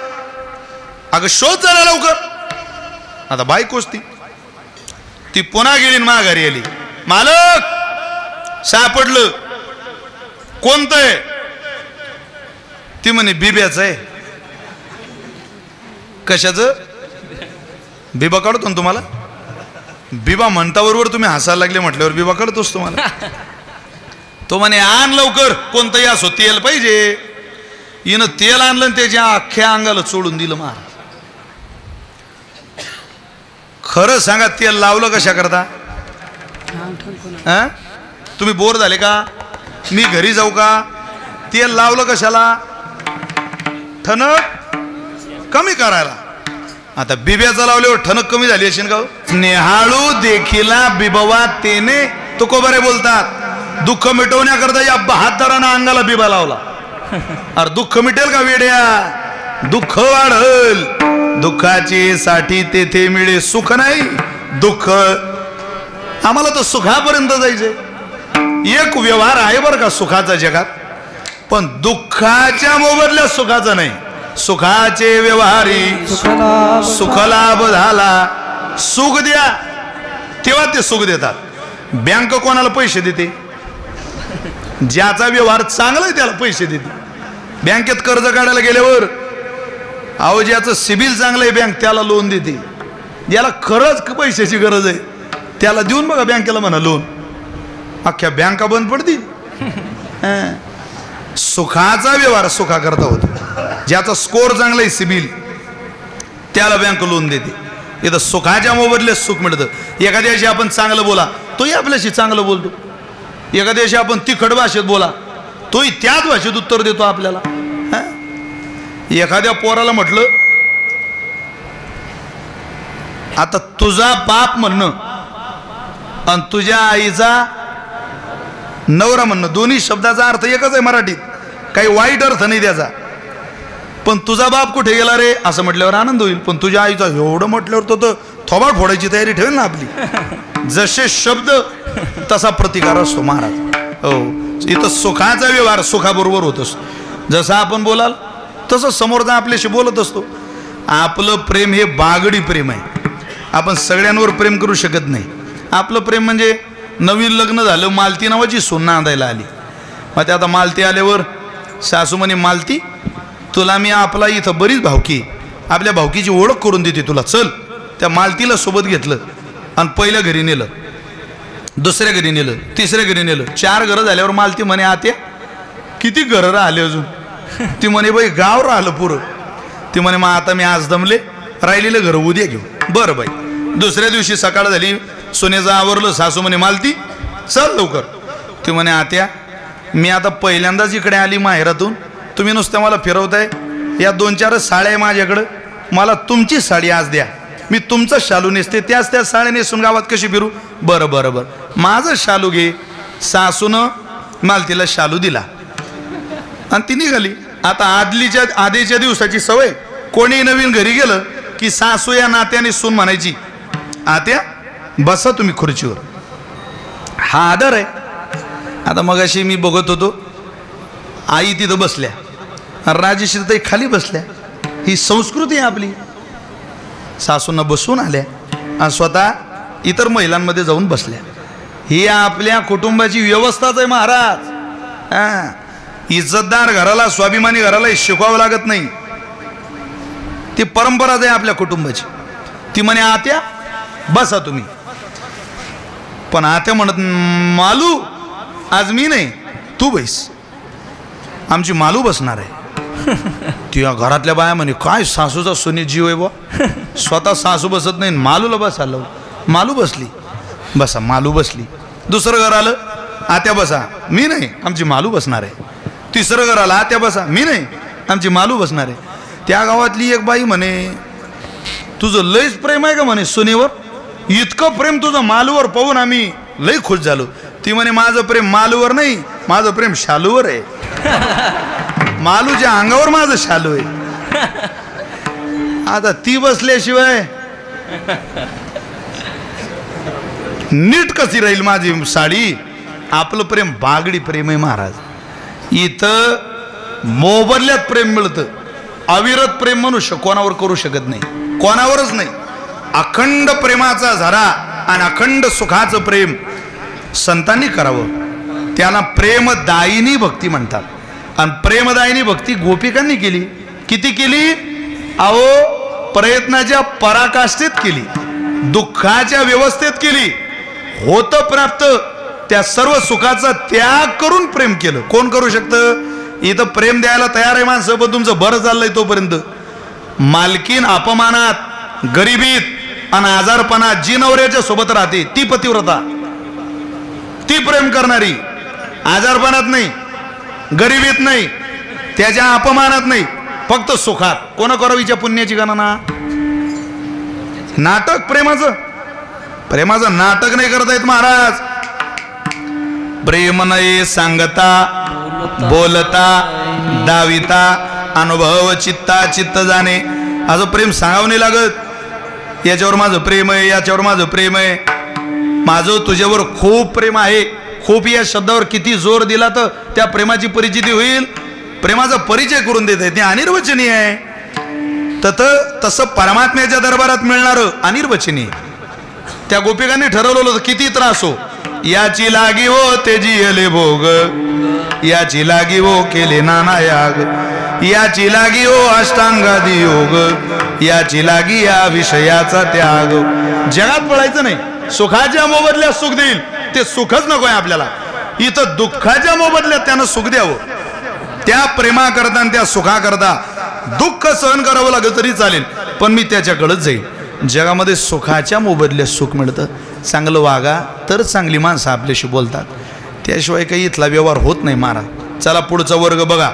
Speaker 2: अगं शोध जरा लवकर. आता बायकोच ती पुन्हा गेली माघारी आली. मालक सापडलं. कोणतं आहे? ती म्हणे बिब्याचं आहे. कशाचं? बिबा काढतो ना तुम्हाला. बिबा म्हणता बरोबर तुम्ही हसायला लागले, म्हटल्यावर बिबा काढतोस तुम्हाला. तो म्हणे आण लवकर, कोणतंही असो तेल पाहिजे. हिनं तेल आणलं आणि त्याच्या अख्ख्या अंगाला चोळून दिलं. महाराज खरं सांगा, तेल लावलं कशा करता? तुम्ही बोर झाले का? मी घरी जाऊ का? तेल लावलं कशाला? ठणक कमी करायला. आता बिब्याचं लावल्यावर ठणक कमी झाली असेल का? नेहाळू देखिला बिबवा तेने तुकोबारे बोलतात. दुःख मिटवण्याकरता या बहादरानं अंगाला बिबा लावला. अरे दुःख मिटेल का वेड्या? दुःख वाढल. दुःखाची साठी तेथे मिळे सुख नाही. दुःख आम्हाला तर सुखापर्यंत जायचंय. एक व्यवहार आहे बरं का सुखाचा जगात, पण दुःखाच्या मोबदल्यात सुखाचा नाही. सुखाचे व्यवहारी सुख लाभ झाला. सुख द्या तेव्हा ते सुख देतात. बँक कोणाला पैसे देते? ज्याचा व्यवहार चांगला आहे त्याला पैसे देते. बँकेत कर्ज काढायला गेल्यावर अहो ज्याचं सिबिल चांगलं आहे बँक त्याला लोन देते. ज्याला खरंच पैशाची गरज आहे त्याला देऊन बघा बँकेला म्हणा लोन, अख्ख्या बँका बंद पडतील. सुखाचा व्यवहार सुखा करता होतो. ज्याचा स्कोर चांगला आहे सिबिल त्याला बँक लोन देते. इथं सुखाच्या मोबदल्यात सुख मिळतं. एखाद्याशी आपण चांगलं बोला तोही आपल्याशी चांगलं बोलतो. एखाद्याशी आपण तिखट भाषेत बोला तोही त्याच भाषेत उत्तर देतो आपल्याला. एखाद्या पोराला म्हटलं आता तुझा बाप म्हणणं आणि तुझ्या आईचा नवरा म्हणणं दोन्ही शब्दाचा अर्थ एकच आहे मराठीत, काही वाईट अर्थ नाही त्याचा. पण तुझा बाप कुठे गेला रे असं म्हटल्यावर आनंद होईल, पण तुझ्या आईचा एवढं म्हटल्यावर तो तर थोबाड फोडायची तयारी ठेवेल ना आपली. जसे शब्द तसा प्रतिकार असतो महाराज. हो इथं सुखाचा व्यवहार सुखाबरोबर होत असतो. जसं आपण बोलाल तसं समोरचा आपल्याशी बोलत असतो. आपलं प्रेम हे बागडी प्रेम आहे. आपण सगळ्यांवर प्रेम करू शकत नाही. आपलं प्रेम म्हणजे नवीन लग्न झालं, मालती नावाची सून नांदायला आली. मग ते आता मालती आल्यावर सासू म्हणे मालती तुला मी आपला इथं बरीच भावकी, आपल्या भावकीची ओळख करून देते तुला, चल. त्या मालतीला सोबत घेतलं आणि पहिल्या घरी नेलं, दुसऱ्या घरी नेलं, तिसऱ्या घरी नेलं. 4 घरं झाल्यावर मालती म्हणे आत्या किती घरं राहिले अजून? ती म्हणे बाई गाव राहिलं पुरं. ती म्हणे मग आता मी आज दमले, राहिलेलं घरं उद्या घेऊ. बरं बाई. दुसऱ्या दिवशी सकाळ झाली, सोन्याचं आवरलं. सासू म्हणे मालती चल लवकर. ती म्हणे आत्या मी आता पहिल्यांदाच इकडे आली माहेरातून, तुम्ही नुसतं मला फिरवताय. या 2-4 साड्या आहे माझ्याकडं, मला तुमची साडी आज द्या. मी तुमचं शालू नेसते, त्याच त्या साड्या नेसून गावात कशी फिरू? बरं बरं बरं, माझं शालू घे. सासूनं मालतीला शालू दिला आणि ती निघाली. आता आधीच्या दिवसाची सवय, कोणी नवीन घरी गेलं की सासू या नात्याने सून म्हणायची, आत्या बसा तुम्ही खुर्चीवर. हा आदर आहे. आता मगाशी मी बघत होतो, आई तिथं बसल्या, राजेश्री ताई खाली बसल्या. ही संस्कृती आहे आपली. सासूंना बसून आल्या आणि स्वतः इतर महिलांमध्ये जाऊन बसल्या. ही आपल्या कुटुंबाची व्यवस्थाच आहे महाराज. इज्जतदार घराला, स्वाभिमानी घराला शिकवावं लागत नाही. ती परंपराच आहे आपल्या कुटुंबाची. ती म्हणे आत्या बसा तुम्ही. पण आत्या म्हणत, मालू आज मी नाही, तू बैस. आमची मालू बसणार आहे. त्या घरातल्या बाया म्हणे, काय सासूचा सोनी जीव आहे बा, स्वतः सासू बसत नाही, मालूला बसायला. मालू बसली. बसा, मालू बसली. दुसरं घर आलं, आत्या बसा. मी नाही, आमची मालू बसणार आहे. तिसरं घर आलं, आत्या बसा. मी नाही, आमची मालू बसणार आहे. त्या गावातली एक बाई म्हणे, तुझं लयच प्रेम आहे का म्हणे सोनीवर? इतकं प्रेम तुझं मालूवर पाहून आम्ही लय खुश झालो. ती म्हणे, माझं प्रेम मालूवर नाही, माझं प्रेम शालूवर आहे. मालूच्या अंगावर माझं शालू आहे. आता ती बसल्याशिवाय नीट कशी राहील माझी साडी? आपलं प्रेम बागडी प्रेम आहे महाराज. इथं मोबदल्यात प्रेम मिळतं. अविरत प्रेम मनुष्य कोणावर करू शकत नाही, कोणावरच नाही. अखंड प्रेमाचा झरा आणि अखंड सुखाचं प्रेम संतांनी करावं. त्याला प्रेमदायिनी भक्ती म्हणतात. आणि प्रेमदायिनी भक्ती गोपिकांनी केली. किती केली? अहो, प्रयत्नाच्या पराकाष्ठेत केली, दुःखाच्या व्यवस्थेत केली. होतं प्राप्त त्या सर्व सुखाचा त्याग करून प्रेम केलं. कोण करू शकतं? इथं प्रेम द्यायला तयार आहे माणसं, पण तुमचं बरं चाललंय तोपर्यंत. मालकीन अपमानात, गरिबीत आणि आजारपणात जी नवऱ्याच्या सोबत राहते ती पतिव्रता, ती प्रेम करणारी. आजारपणात नाही, गरिबीत नाही, त्याच्या अपमानात नाही, फक्त सुखात. कोण करावीच्या पुण्याची गणना? नाटक प्रेमाचं नाटक नाही करता येत महाराज. प्रेम नाही सांगता, बोलता, दाविता, अनुभव चित्ता चित्त जाणे. असं प्रेम सांगावं नाही लागत. याच्यावर माझं प्रेम आहे, याच्यावर माझं प्रेम आहे, माझं तुझ्यावर खूप प्रेम आहे. खूप या शब्दावर किती जोर दिला तर त्या प्रेमाची परिचिती होईल. प्रेमाचा परिचय करून देत आहे, ते अनिर्वचनीय आहे. तसं परमात्म्याच्या दरबारात मिळणारं अनिर्वचनीय. त्या गोपिकांनी ठरवलं होतं, किती त्रास हो, याची लागी हो ते जियले भोग, याची लागी हो केले नाना याग, याची लागी हो अष्टांगादी योग, याची लागी या विषयाचा त्याग. जगात पळायचं नाही. सुखाच्या मोबदल्यात सुख देईल, ते सुखच नको आहे आपल्याला. इथं दुःखाच्या मोबदल्यात त्यानं सुख द्यावं. त्या प्रेमाकरता आणि त्या सुखाकरता दुःख सहन करावं लागलं तरी चालेल, पण मी त्याच्याकडेच जाईल. जगामध्ये सुखाच्या मोबदल्यात सुख मिळतं. चांगलं वागा तर चांगली माणसं आपल्याशी बोलतात, त्याशिवाय काही इथला व्यवहार होत नाही महाराज. चला पुढचा वर्ग बघा.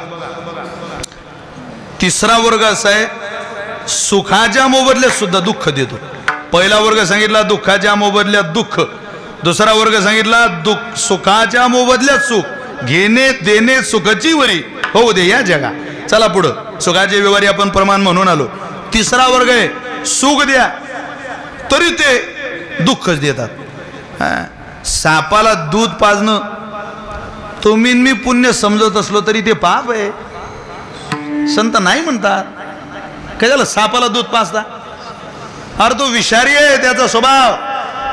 Speaker 2: तिसरा वर्ग असा आहे, सुखाच्या मोबदल्यात सुद्धा दुःख देतो. पहिला वर्ग सांगितला दुःखाच्या मोबदल्यात दुःख. दुसरा वर्ग सांगितला सुखाच्या मोबदल्यात सुख. घेणे देणे सुखाची वरी होऊ दे या जगा. चला पुढं. सुखाचे व्यवहारी आपण प्रमाण म्हणून आलो. तिसरा वर्ग आहे, सुख द्या तरी ते दुःखच देतात. सापाला दूध पाजणं तुम्ही मी पुण्य समजत असलो तरी ते पाप आहे. संत नाही म्हणतात. काय झालं? सापाला दूध पाजता? अरे तो विषारी आहे, त्याचा स्वभाव.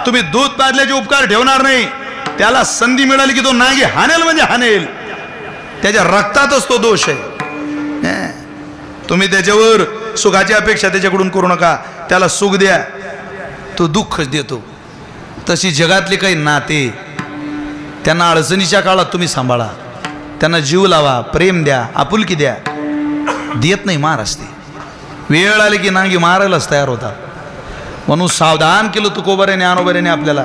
Speaker 2: तुम्ही दूध पाजल्याचे उपकार ठेवणार नाही. त्याला संधी मिळाली की तो नागी हानेल म्हणजे हानेल. त्याच्या रक्तातच तो दोष आहे. तुम्ही त्याच्यावर सुखाची अपेक्षा त्याच्याकडून करू नका. त्याला सुख द्या, तो दुःखच देतो. तशी जगातले काही नाते त्यांना अडचणीच्या काळात तुम्ही सांभाळा, त्यांना जीव लावा, प्रेम द्या, आपुलकी द्या. देत नाही महाराज ते. वेळ आली की नांगी मारायलाच तयार होतात. म्हणून सावधान केलं तुकोबाऱ्याने अनोबाऱ्याने आपल्याला.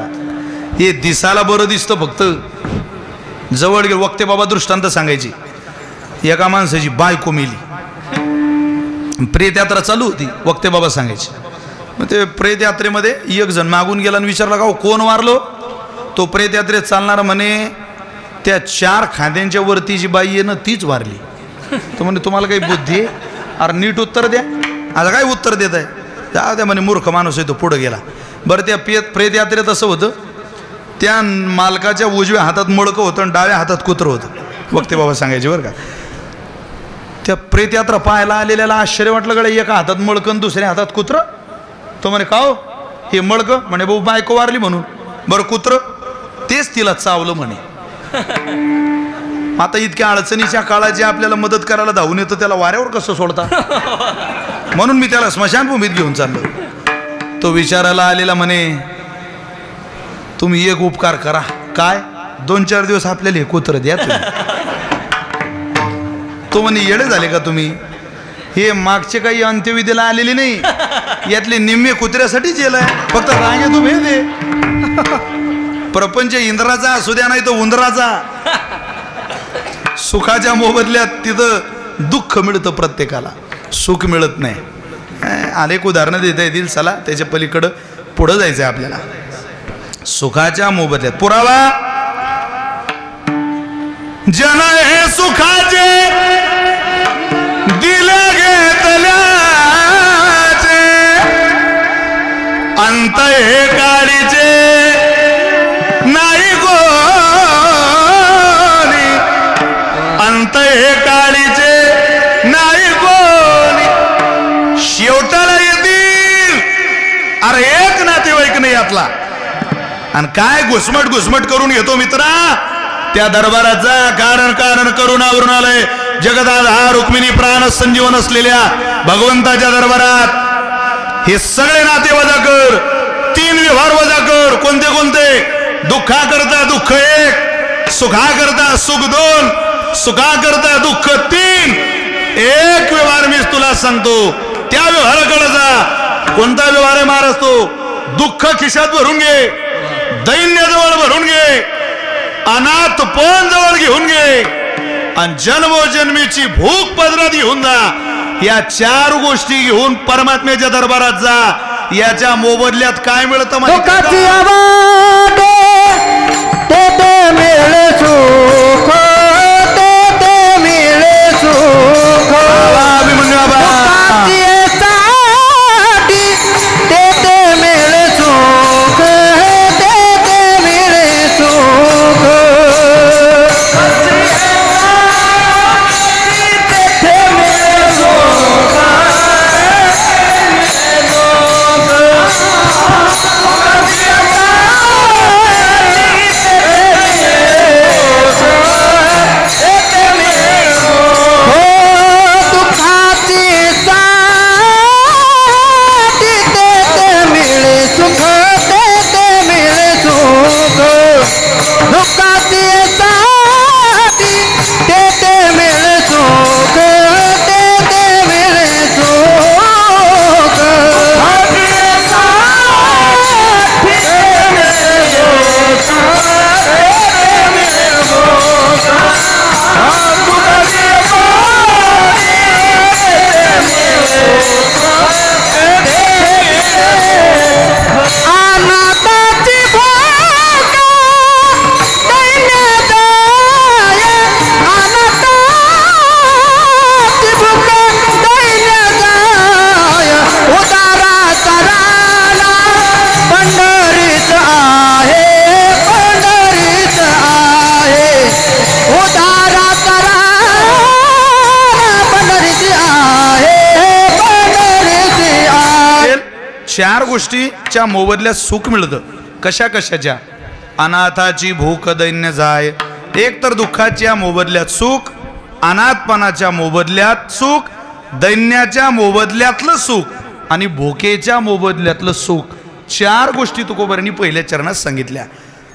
Speaker 2: हे दिसायला बरं दिसतं फक्त. जवळ गेलं. वक्ते बाबा दृष्टांत सांगायची. एका माणसाची बायको मेली, प्रेतयात्रा चालू होती. वक्ते बाबा सांगायचे मग ते प्रेत यात्रेमध्ये एक जण मागून गेला आणि विचारला का कोण वारलो. तो प्रेत यात्रेत चालणारा म्हणे त्या 4 खांद्यांच्या वरती जी बाई आहे ना तीच वारली. तो म्हणे तुम्हाला काही बुद्धी आहे, अरे नीट उत्तर द्या. आता काय उत्तर देत आहे, जाऊ द्या म्हणे, मूर्ख माणूस आहे तो, पुढं गेला. बरं त्या प्रेत यात्रेत असं होतं, त्या मालकाच्या उजव्या हातात मडकं होतं आणि डाव्या हातात कुत्रं होतं. वक्ते बाबा सांगायचे बरं का. त्या प्रेत यात्रा पाहायला आलेल्याला आश्चर्य वाटलं गड्या, एका हातात मडकं आणि दुसऱ्या हातात कुत्रं. तो म्हणे का हो हे मडकं, म्हणे भाऊ बायको वारली म्हणून. बरं कुत्रं, तेच तिला चावलं म्हणे. आता इतक्या अडचणीच्या काळात जे आपल्याला मदत करायला धावून येतं त्याला वाऱ्यावर कसं सोडता. म्हणून मी त्याला स्मशानभूमीत घेऊन चाललो. तो विचारायला आलेला म्हणे तुम्ही एक उपकार करा. काय? 2-4 दिवस आपल्याला हे कुत्रं द्या तुम्ही. तो म्हणे येडे झाले का तुम्ही, हे मागचे काही अंत्यविधीला आलेले नाही, यातले निम्मे कुत्र्यासाठीच येलाय, फक्त रांगेत उभे दे. प्रपंच इंद्राचा असू द्या नाही तो उंदराचा. सुखाच्या मोबदल्यात तिथं दुःख मिळतं प्रत्येकाला, सुख मिळत नाही. अनेक उदाहरणं देता येतील, चला त्याच्या पलीकडं पुढं जायचंय आपल्याला. सुखाच्या मोबदल्यात पुरावा जन हे सुखाचे दिले घेतल्याचे अंत हे काळीचे नाही कोणी, अंत हे काळीचे नाही कोणी, शेवटाला येतील. अरे एक नातेवाईक नाही यातला. आणि काय घुसमट करून घेतो मित्रा त्या दरबाराचा. कारण करुणावरून आलंय. जगदाधार रुक्मिणी प्राण संजीवन असलेल्या भगवंताच्या दरबारात हे सगळे नाते वजा कर, 3 व्यवहार वजा कर. कोणते कोणते? दुःखा करता दुःख 1, सुखा करता सुख 2, सुखा करता दुःख 3. एक व्यवहार मीच तुला सांगतो, त्या व्यवहाराकडे जा. कोणता व्यवहार आहे महाराज तो? दुःख खिशात भरून घे, दैन्य जवळ भरून घे, अनाथ पण जवळ घेऊन घे, आणि जन्मोजन्मीची भूक पदरात घेऊन जा. या 4 गोष्टी घेऊन परमात्म्याच्या दरबारात जा. याच्या मोबदल्यात काय मिळतं माहिती? चार गोष्टीच्या मोबदल्यात सुख मिळतं. कशा कशाच्या? अनाथाची भूक दैन्य जाय. एक तर दुःखाच्या मोबदल्यात सुख, अनाथपणाच्या मोबदल्यात सुख, दैन्याच्या मोबदल्यातलं सुख आणि भूकेच्या मोबदल्यातलं सुख. 4 गोष्टी तुकोबारांनी पहिल्या चरणात सांगितल्या.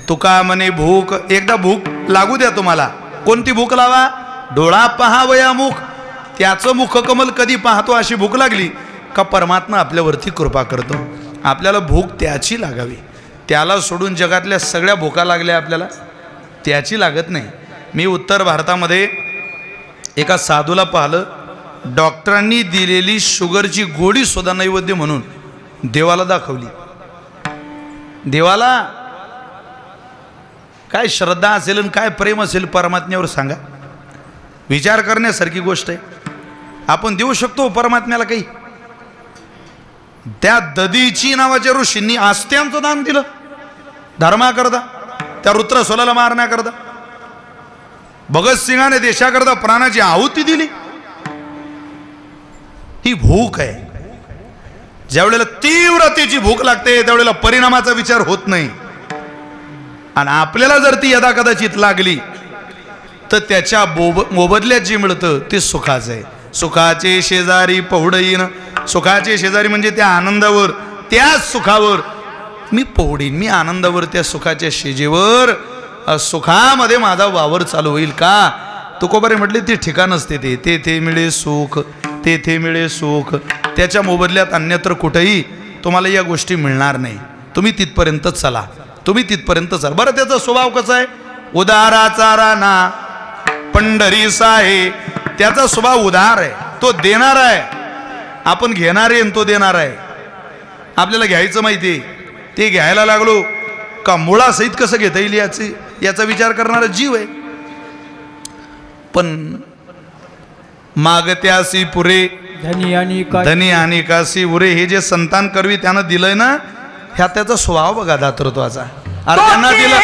Speaker 2: तुका म्हणे भूक, एकदा भूक लागू द्या तुम्हाला. कोणती भूक लावा? डोळा पहावया मुख. त्याचं मुखकमल कधी पाहतो अशी भूक लागली का परमात्मा आपल्यावरती कृपा करतो. आपल्याला भूक त्याची लागावी. त्याला सोडून जगातल्या सगळ्या भूका लागल्या आपल्याला, त्याची लागत नाही. मी उत्तर भारतामध्ये एका साधूला पाहिलं, डॉक्टरांनी दिलेली शुगरची गोळी सुद्धा नैवेद्य म्हणून देवाला दाखवली. देवाला काय श्रद्धा असेल आणि काय प्रेम असेल परमात्म्यावर सांगा. विचार करण्यासारखी गोष्ट आहे. आपण देऊ शकतो परमात्म्याला काही. त्या ददीची नावाच्या ऋषींनी आस्त्यांचं दान दिलं धर्माकरता, त्या रुद्रस्वलाला मारण्याकरता. भगतसिंगाने देशाकरता प्राणाची आहुती दिली. ही भूक आहे. ज्यावेळेला तीव्रतेची भूक लागते त्यावेळेला परिणामाचा विचार होत नाही. आणि आपल्याला जर ती यदा कदाचित लागली तर त्याच्या मोबदल्यात जे मिळतं ते सुखाचं आहे. सुखाचे शेजारी पहुडईन. सुखाचे शेजारी म्हणजे त्या आनंदावर, त्या सुखावर मी पहुडीन. मी आनंदावर, त्या सुखाच्या शेजेवर, सुखामध्ये माझा वावर चालू होईल का. तुकोबारे म्हटले ते ठिकाणच ते तेथे मिळे सुख, तेथे मिळे सुख. त्याच्या मोबदल्यात अन्यत्र कुठेही तुम्हाला या गोष्टी मिळणार नाही. तुम्ही तिथपर्यंत चला, तुम्ही तिथपर्यंत चला. बरं, त्याचा स्वभाव कसा आहे. उदाराचा राणा पंढरीसा आहे. त्याचा स्वभाव उदार आहे. तो देणार आहे. आपण घेणार आहे आणि तो देणार आहे. आपल्याला घ्यायचं माहिती आहे. ते घ्यायला लागलो का मुळासहित कसं घेता येईल याचा विचार करणारा जीव आहे. पण मागत्यासी पुरे धनी आणि कासी उरे, हे जे संतान करवी त्यानं दिलंय ना, ह्या त्याचा स्वभाव बघा दातृत्वाचा. अरे त्यांना दिलं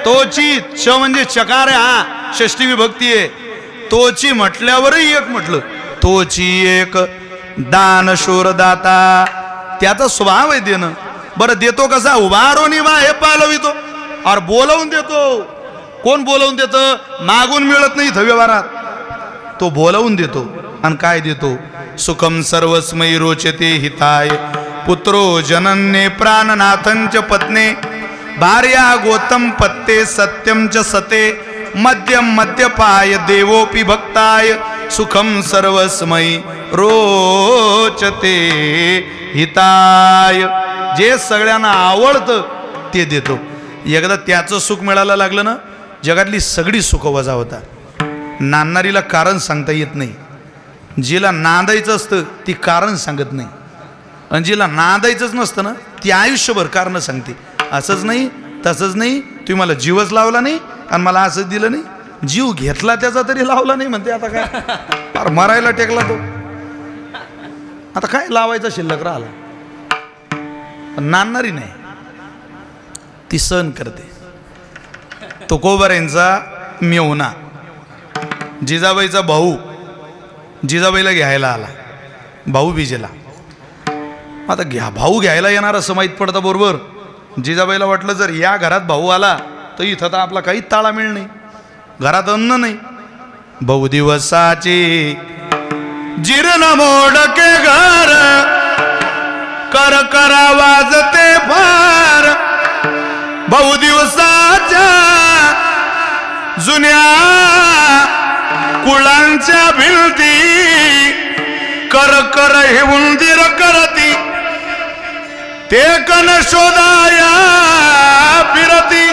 Speaker 2: तोची च म्हणजे चकार आहे. हा षष्टी विभक्ती आहे. तोची म्हटल्यावरही एक म्हटलं. तोची एक दान शूरदाता. त्याचा स्वभाव आहे देणं. बरं, देतो कसा. उभारोनी वा हे पालवितो और बोलवून देतो. कोण बोलवून देतं. मागून मिळत नाही इथं व्यवहारात. तो बोलवून देतो. आणि काय देतो. सुखम सर्वस्मयी रोचते हिताय पुत्रो जनन्ये प्राणनाथंच पत्ने भार्या गोतम पत्ते सत्यम च सते मध्यम मध्यपाय देवोपि भक्ताय सुखम सर्वस्मयी रोचते हिताय. जे सगळ्यांना आवडतं ते देतो. एकदा त्याचं सुख मिळायला लागलं ना, जगातली सगळी सुख वजा होता. नांदणारीला कारण सांगता येत नाही. जिला नांदायचं असतं ती कारण सांगत नाही. आणि जिला नांदायचंच नसतं ना, ती आयुष्यभर कारण सांगते. असंच नाही, तसंच नाही, तुम्ही मला जीवच लावला नाही आणि मला असंच दिलं नाही. जीव घेतला त्याचा तरी लावला नाही म्हणते. आता काय फार मरायला टेकला तो. आता काय लावायचा शिल्लक राहिला. नांदणारी नाही, ती सहन करते. तुकोबारांचा मेवना जिजाबाईचा भाऊ जिजाबाईला घ्यायला आला भाऊ बीजेला. आता भाऊ घ्यायला येणार असं माहीत पडतं बरोबर. जिजाबाईला वाटलं जर या घरात भाऊ आला तर इथं तर आपला काहीच ताळामेळ नाही, घरात अन्न नाही. बहुदिवसाचे जीर्ण मोडके घर कर करा वाजते फार. बहुदिवसाच्या जुन्या कुळांच्या भिलती कर कर हे उंदीर करती. ते कन शोधाया फिरती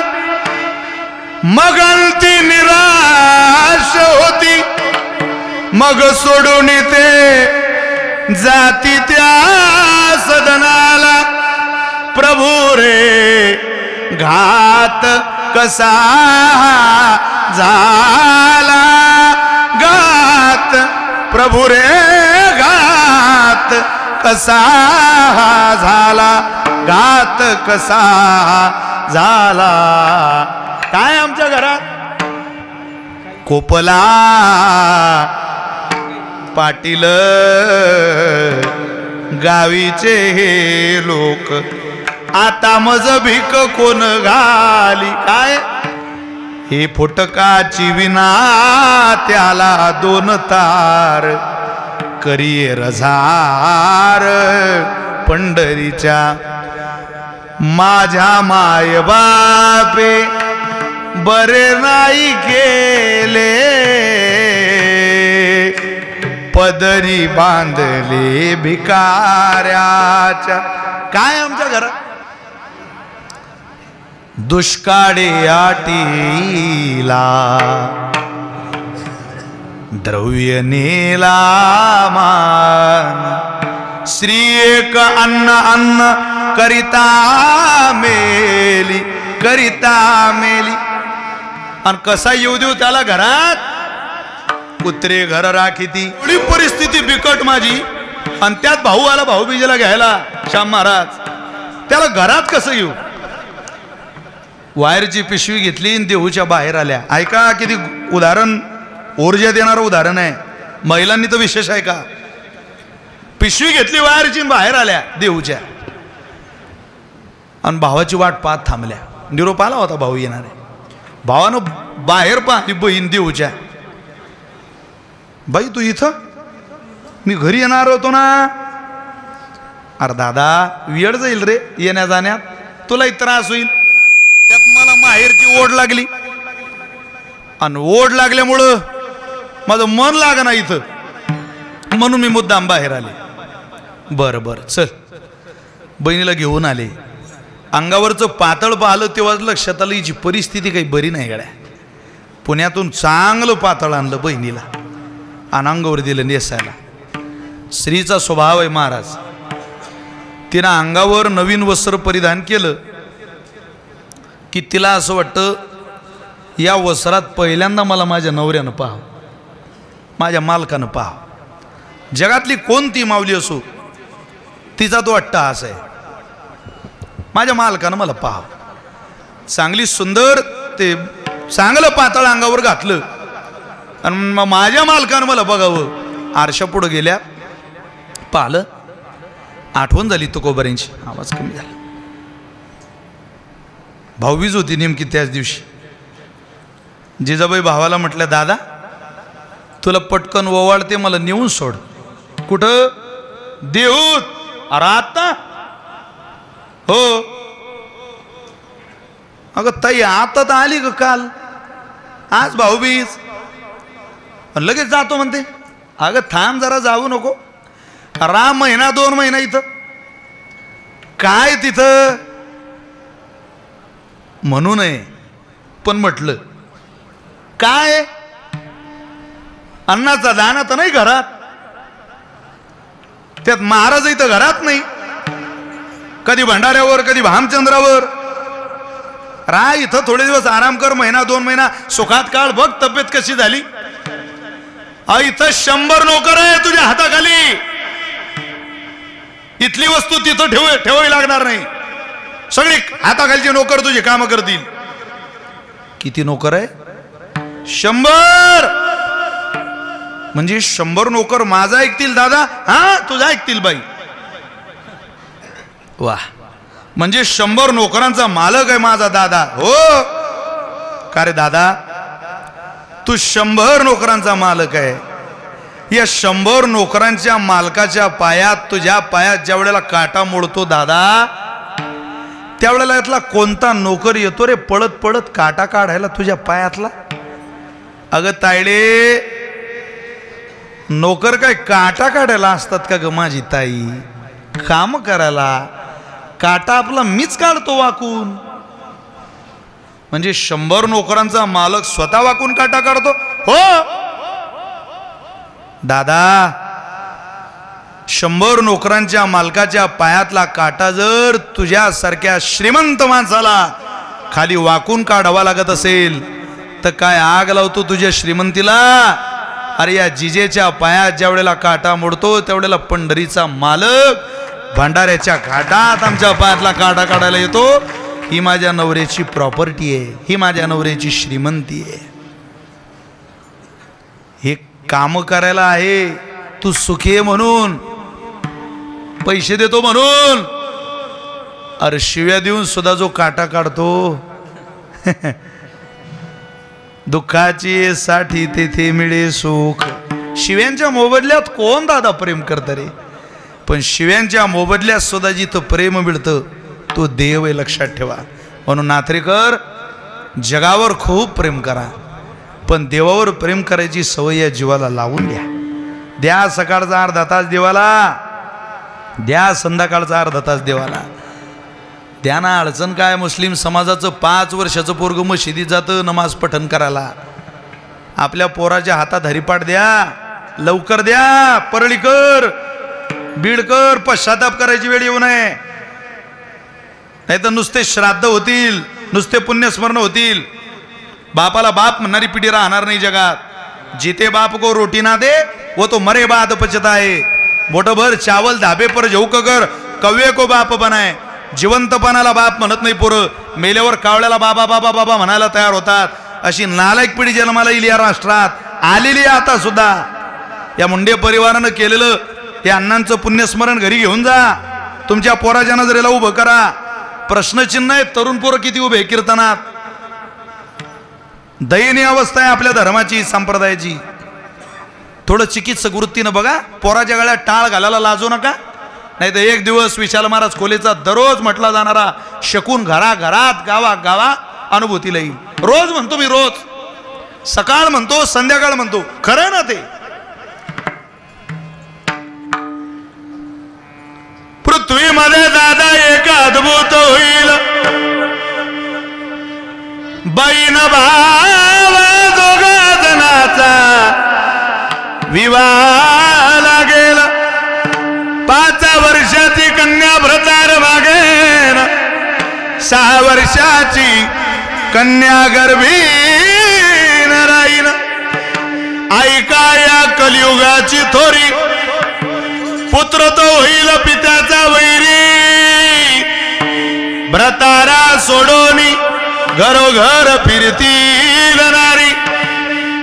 Speaker 2: मगंती निराश होती. मग सोडून ते जाती त्या सदनाला. प्रभू रे घात कसा झाला घात. प्रभू रे घात कसा झाला घात कसा झाला. काय आमच्या घरात कोपला पाटील गावीचे हे लोक. आता मज भीक कोण घाली. काय हे फुटकाची विना त्याला दोन तार. करी रझार पंढरीच्या माझ्या माय बापे बरे नाही केले पदरी बांधले भिकाऱ्याच्या. काय आमच्या घरात दुष्काळी आटीला द्रव्य नेला मान श्री एक अन्न अन्न करिता मेली आणि कसा येऊ देऊ त्याला घरात कुत्रे घर राखीती. एवढी परिस्थिती बिकट माझी आणि त्यात भाऊ आला भाऊबीजेला घ्यायला श्याम महाराज. त्याला घरात कसं येऊ. वायरची पिशवी घेतली आणि देहूच्या बाहेर आल्या. ऐका किती उदाहरण ऊर्जा देणारं उदाहरण आहे. महिलांनी तर विशेष आहे का. पिशवी घेतली वायरची बाहेर आल्या देहूच्या आणि भावाची वाट पाहत थांबल्या. निरोप आला होता भाऊ येणार आहे. भावानं बाहेर पाहिली बहीण देऊच्या. बाई तू इथं मी घरी येणार होतो ना. अरे दादा वेळ जाईल रे येण्या जाण्यात तुलाही त्रास होईल. त्यात मला माहेरची ओढ लागली आणि ओढ लागल्यामुळं माझं मन लागना इथं म्हणून मी मुद्दाम बाहेर आले. बरं बरं चल. बहिणीला घेऊन आले. अंगावरचं पातळ पाहिलं तेव्हा लक्षात आलं हिची परिस्थिती काही बरी नाही गड्या. पुण्यातून चांगलं पातळ आणलं बहिणीला आणि अंगावर दिलं नेसायला. स्त्रीचा स्वभाव आहे महाराज. तिनं अंगावर नवीन वस्त्र परिधान केलं की तिला असं वाटतं या वस्त्रात पहिल्यांदा मला माझ्या नवऱ्यानं पाहावं माझ्या मालकानं पाहावं. जगातली कोणती माऊली असो तिचा तो अट्टहास आहे माझ्या मालकानं मला पाहावं. चांगली सुंदर ते चांगलं पातळ अंगावर घातलं आणि माझ्या मालकानं मला बघावं. आरशा पुढं गेल्या पाहिलं. आठवण झाली तुकोबाऱ्यांची. आवाज कमी झाला. भाऊबीज होती नेमकी त्याच दिवशी. जिजाबाई भावाला म्हटलं दादा तुला पटकन ओवाळते मला नेऊन सोड. कुठं देऊत. अरे आता हो अगं ताई आता तर आली ग काल आज भाऊबीज लगेच जातो म्हणते. अगं थांब जरा जाऊ नको. राम महिना 2 महिना इथं काय तिथं म्हणू नये पण म्हटलं काय अन्नाचा दाना तर नाही घरात. त्यात महाराज इथं घरात नाही. कधी भंडाऱ्यावर कधी भामचंद्रावर. राह इथं थोडे दिवस आराम कर. महिना 2 महिना सुखात काळ बघ तब्येत कशी झाली. इथं 100 नोकर आहे तुझ्या हाताखाली. इथली वस्तू तिथं ठेवावी लागणार नाही. सगळी हाताखालची नोकर तुझी कामं करतील. किती नोकर आहे 100. म्हणजे 100 नोकर माझा ऐकतील दादा. हा तुझा ऐकतील बाई. वा म्हणजे 100 नोकरांचा मालक आहे माझा दादा. हो का रे दादा तू 100 नोकरांचा मालक आहे. या 100 नोकरांच्या मालकाच्या पायात तुझ्या पायात ज्या वेळेला काटा मोडतो दादा त्यावेळेला यातला कोणता नोकर येतो रे पळत पळत काटा काढायला तुझ्या पायातला. अगं तायडे नोकर काय काटा काढायला असतात का ग माझी ताई. काम करायला काटा आपला मीच काढतो वाकून. म्हणजे 100 नोकरांचा मालक स्वतः वाकून काटा काढतो. हो दादा 100 नोकरांच्या मालकाच्या पायातला काटा जर तुझ्यासारख्या श्रीमंत माणसाला खाली वाकून काढावा लागत असेल तर काय आग लावतो तुझ्या श्रीमंतीला. अरे या जिजेच्या पायात ज्या वेळेला काटा मोडतो त्यावेळेला पंढरीचा मालक भंडाऱ्याच्या घाटात आमच्या पायातला काटा काढायला येतो. ही माझ्या नवऱ्याची प्रॉपर्टी आहे. ही माझ्या नवऱ्याची श्रीमंती आहे. हे काम करायला आहे. तू सुखी आहे म्हणून पैसे देतो म्हणून. अरे शिव्या देऊन सुद्धा जो काटा काढतो दुःखाची साठी तेथे मिळे सुख. शिव्यांच्या मोबदल्यात कोण दादा प्रेम करत रे? पण शिव्यांच्या मोबदल्यात सुद्धा जिथं प्रेम मिळतं तो देव आहे, लक्षात ठेवा. म्हणून नाथरेकर, जगावर खूप प्रेम करा, पण देवावर प्रेम करायची सवय या जीवाला लावून द्या. द्या सकाळचा अर्धा तास देवाला, द्या संध्याकाळचा अर्धा तास देवाला. द्या ना. अडचण काय? मुस्लिम समाजाचं 5 वर्षाचं पोरग मशिदीत जातं नमाज पठण करायला. आपल्या पोराच्या हातात हरिपाठ द्या, लवकर द्या. परळीकर, बीडकर, पश्चाताप करायची वेळ येऊ नये. नाही तर नुसते श्राद्ध होतील, नुसते पुण्यस्मरण होतील. बापाला बाप म्हणणारी पिढी राहणार नाही जगात. जिते बाप को रोटी ना दे वो तो मरे बाद पचताए. बोटभर चावल धाबे पर जेऊ कर कव्य को बाप बनाय. जिवंतपणाला बाप म्हणत नाही पोरं, मेल्यावर कावळ्याला बाबा बाबा बाबा म्हणायला तयार होतात. अशी नालायक पिढी जन्माला येईल या राष्ट्रात, आलेली आता सुद्धा. या मुंडे परिवारानं केलेलं हे अण्णांचं पुण्यस्मरण घरी घेऊन जा. तुमच्या पोराच्या नजरेला उभं करा. प्रश्नचिन्ह आहे, तरुण पोरं किती उभे कीर्तनात. दयनीय अवस्था आहे आपल्या धर्माची, संप्रदायाची. थोडं चिकित्सक वृत्तीनं बघा. पोराच्या गळ्यात टाळ घालायला लाजू नका. नाही तर एक दिवस विशाल महाराज खोलेचा दररोज म्हटला जाणारा शकून घराघरात गावा गावा अनुभूतीला येईल. रोज म्हणतो मी, रोज सकाळ म्हणतो, संध्याकाळ म्हणतो. खरं ना ते? पृथ्वीमध्ये दादा एक अद्भुत होईल. बहीण भाव दोघा जणाचा विवाह लागेल. 5 वर्षाची कन्या भ्रतार मागेन. 6 वर्षाची कन्या गर्भीन राहील. ऐका या कलियुगाची थोरी. पुत्र तो होईल पित्याचा वैरी. भ्रतारा सोडोनी घरोघर फिरतील नारी.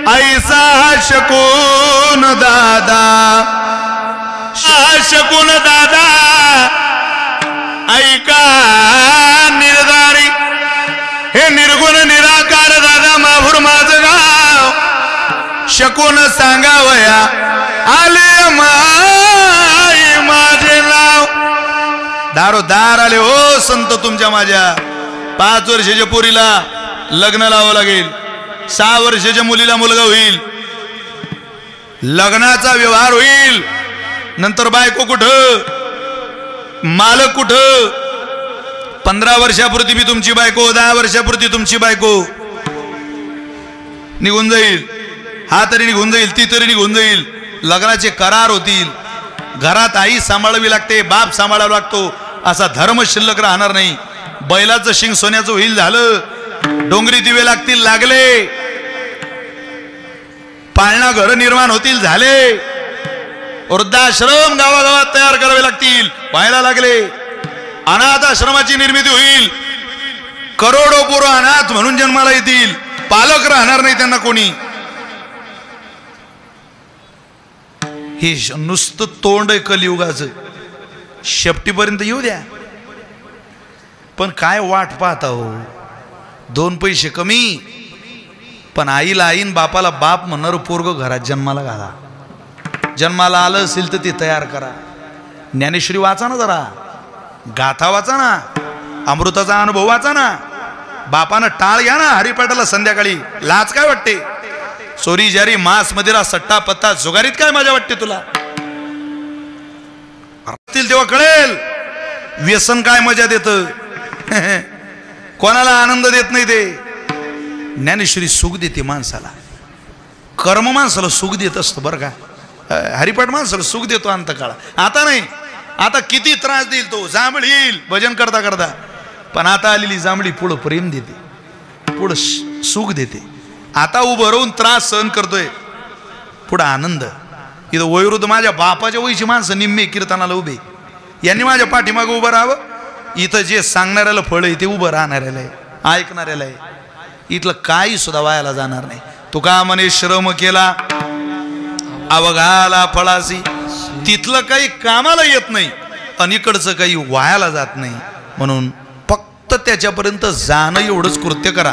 Speaker 2: ऐसा शकून दादा, शकून दादा ऐका निर्धारी. हे निर्गुण निराकार दादा माहूर माझं गाव. शकून सांगावया आले माई माझे नाव. दारोदार आले हो संत तुमच्या माझ्या. 5 वर्षाच्या पोरीला लग्न लावावं लागेल. 6 वर्षाच्या मुलीला मुलगा होईल. लग्नाचा व्यवहार होईल. नंतर बायको कुठं, मालक कुठं. 15 वर्षापुरती मी तुमची बायको, 10 वर्षापुरती तुमची बायको निघून जाईल. हा तरी निघून जाईल, ती तरी निघून जाईल. लग्नाचे करार होतील. घरात आई सांभाळावी लागते, बाप सांभाळावा लागतो. असा धर्म शिल्लक राहणार नाही. बैलाचं शिंग सोन्याचं होईल झालं. डोंगरी दिवे लागतील, लागले. पाळणा घर निर्माण होतील, झाले. वृद्धाश्रम गावागावात तयार करावे लागतील, व्हायला लागले. अनाथ आश्रमाची निर्मिती होईल. करोडो पोरं अनाथ म्हणून जन्माला येतील. पालक राहणार नाही त्यांना कोणी. हे नुसतं तोंड आहे कलियुगाचं. शेपटीपर्यंत येऊ द्या. पण काय वाट पाहता हो. 2 पैसे कमी, पण आईला आईन बापाला बाप म्हणणार पोरग घरात जन्माला घाला. जन्माला आलं असेल तर ते तयार करा. ज्ञानेश्वरी वाचा ना जरा, गाथा वाचा ना, अमृताचा अनुभव वाचा ना. बापानं टाळ घ्या ना हरिपाठाला संध्याकाळी. लाज काय वाटते? चोरी जारी मांस मदिरा सट्टा पत्ता जुगारीत काय मजा वाटते तुला? तेव्हा कळेल व्यसन काय मजा देत. कोणाला आनंद देत नाही ते. ज्ञानेश्वरी सुख देते माणसाला. कर्म माणसाला सुख देत असतं बरं का. हरिपाठ माणसाला सुख देतो अंतकाळा. आता नाही. आता किती त्रास देईल तो. जांभळ येईल भजन करता करता, पण आता आलेली जांभळी पुढं प्रेम देते, पुढं सुख देते. आता उभं राहून त्रास सहन करतोय, पुढं आनंद. इथं वयोवृद्ध माझ्या बापाच्या वयची माणसं निम्मे कीर्तनाला उभे. यांनी माझ्या पाठीमागं उभं राहावं. इथं जे सांगणाऱ्याला फळ आहे ते उभं राहणाऱ्याला आहे, ऐकणाऱ्याला आहे. इथलं काही सुद्धा वायाला जाणार नाही. तुका म्हणे श्रम केला अवघाला फळासी. तिथलं काही कामाला येत नाही आणि इकडचं काही वायाला जात नाही. म्हणून फक्त त्याच्यापर्यंत जाणं एवढंच कृत्य करा.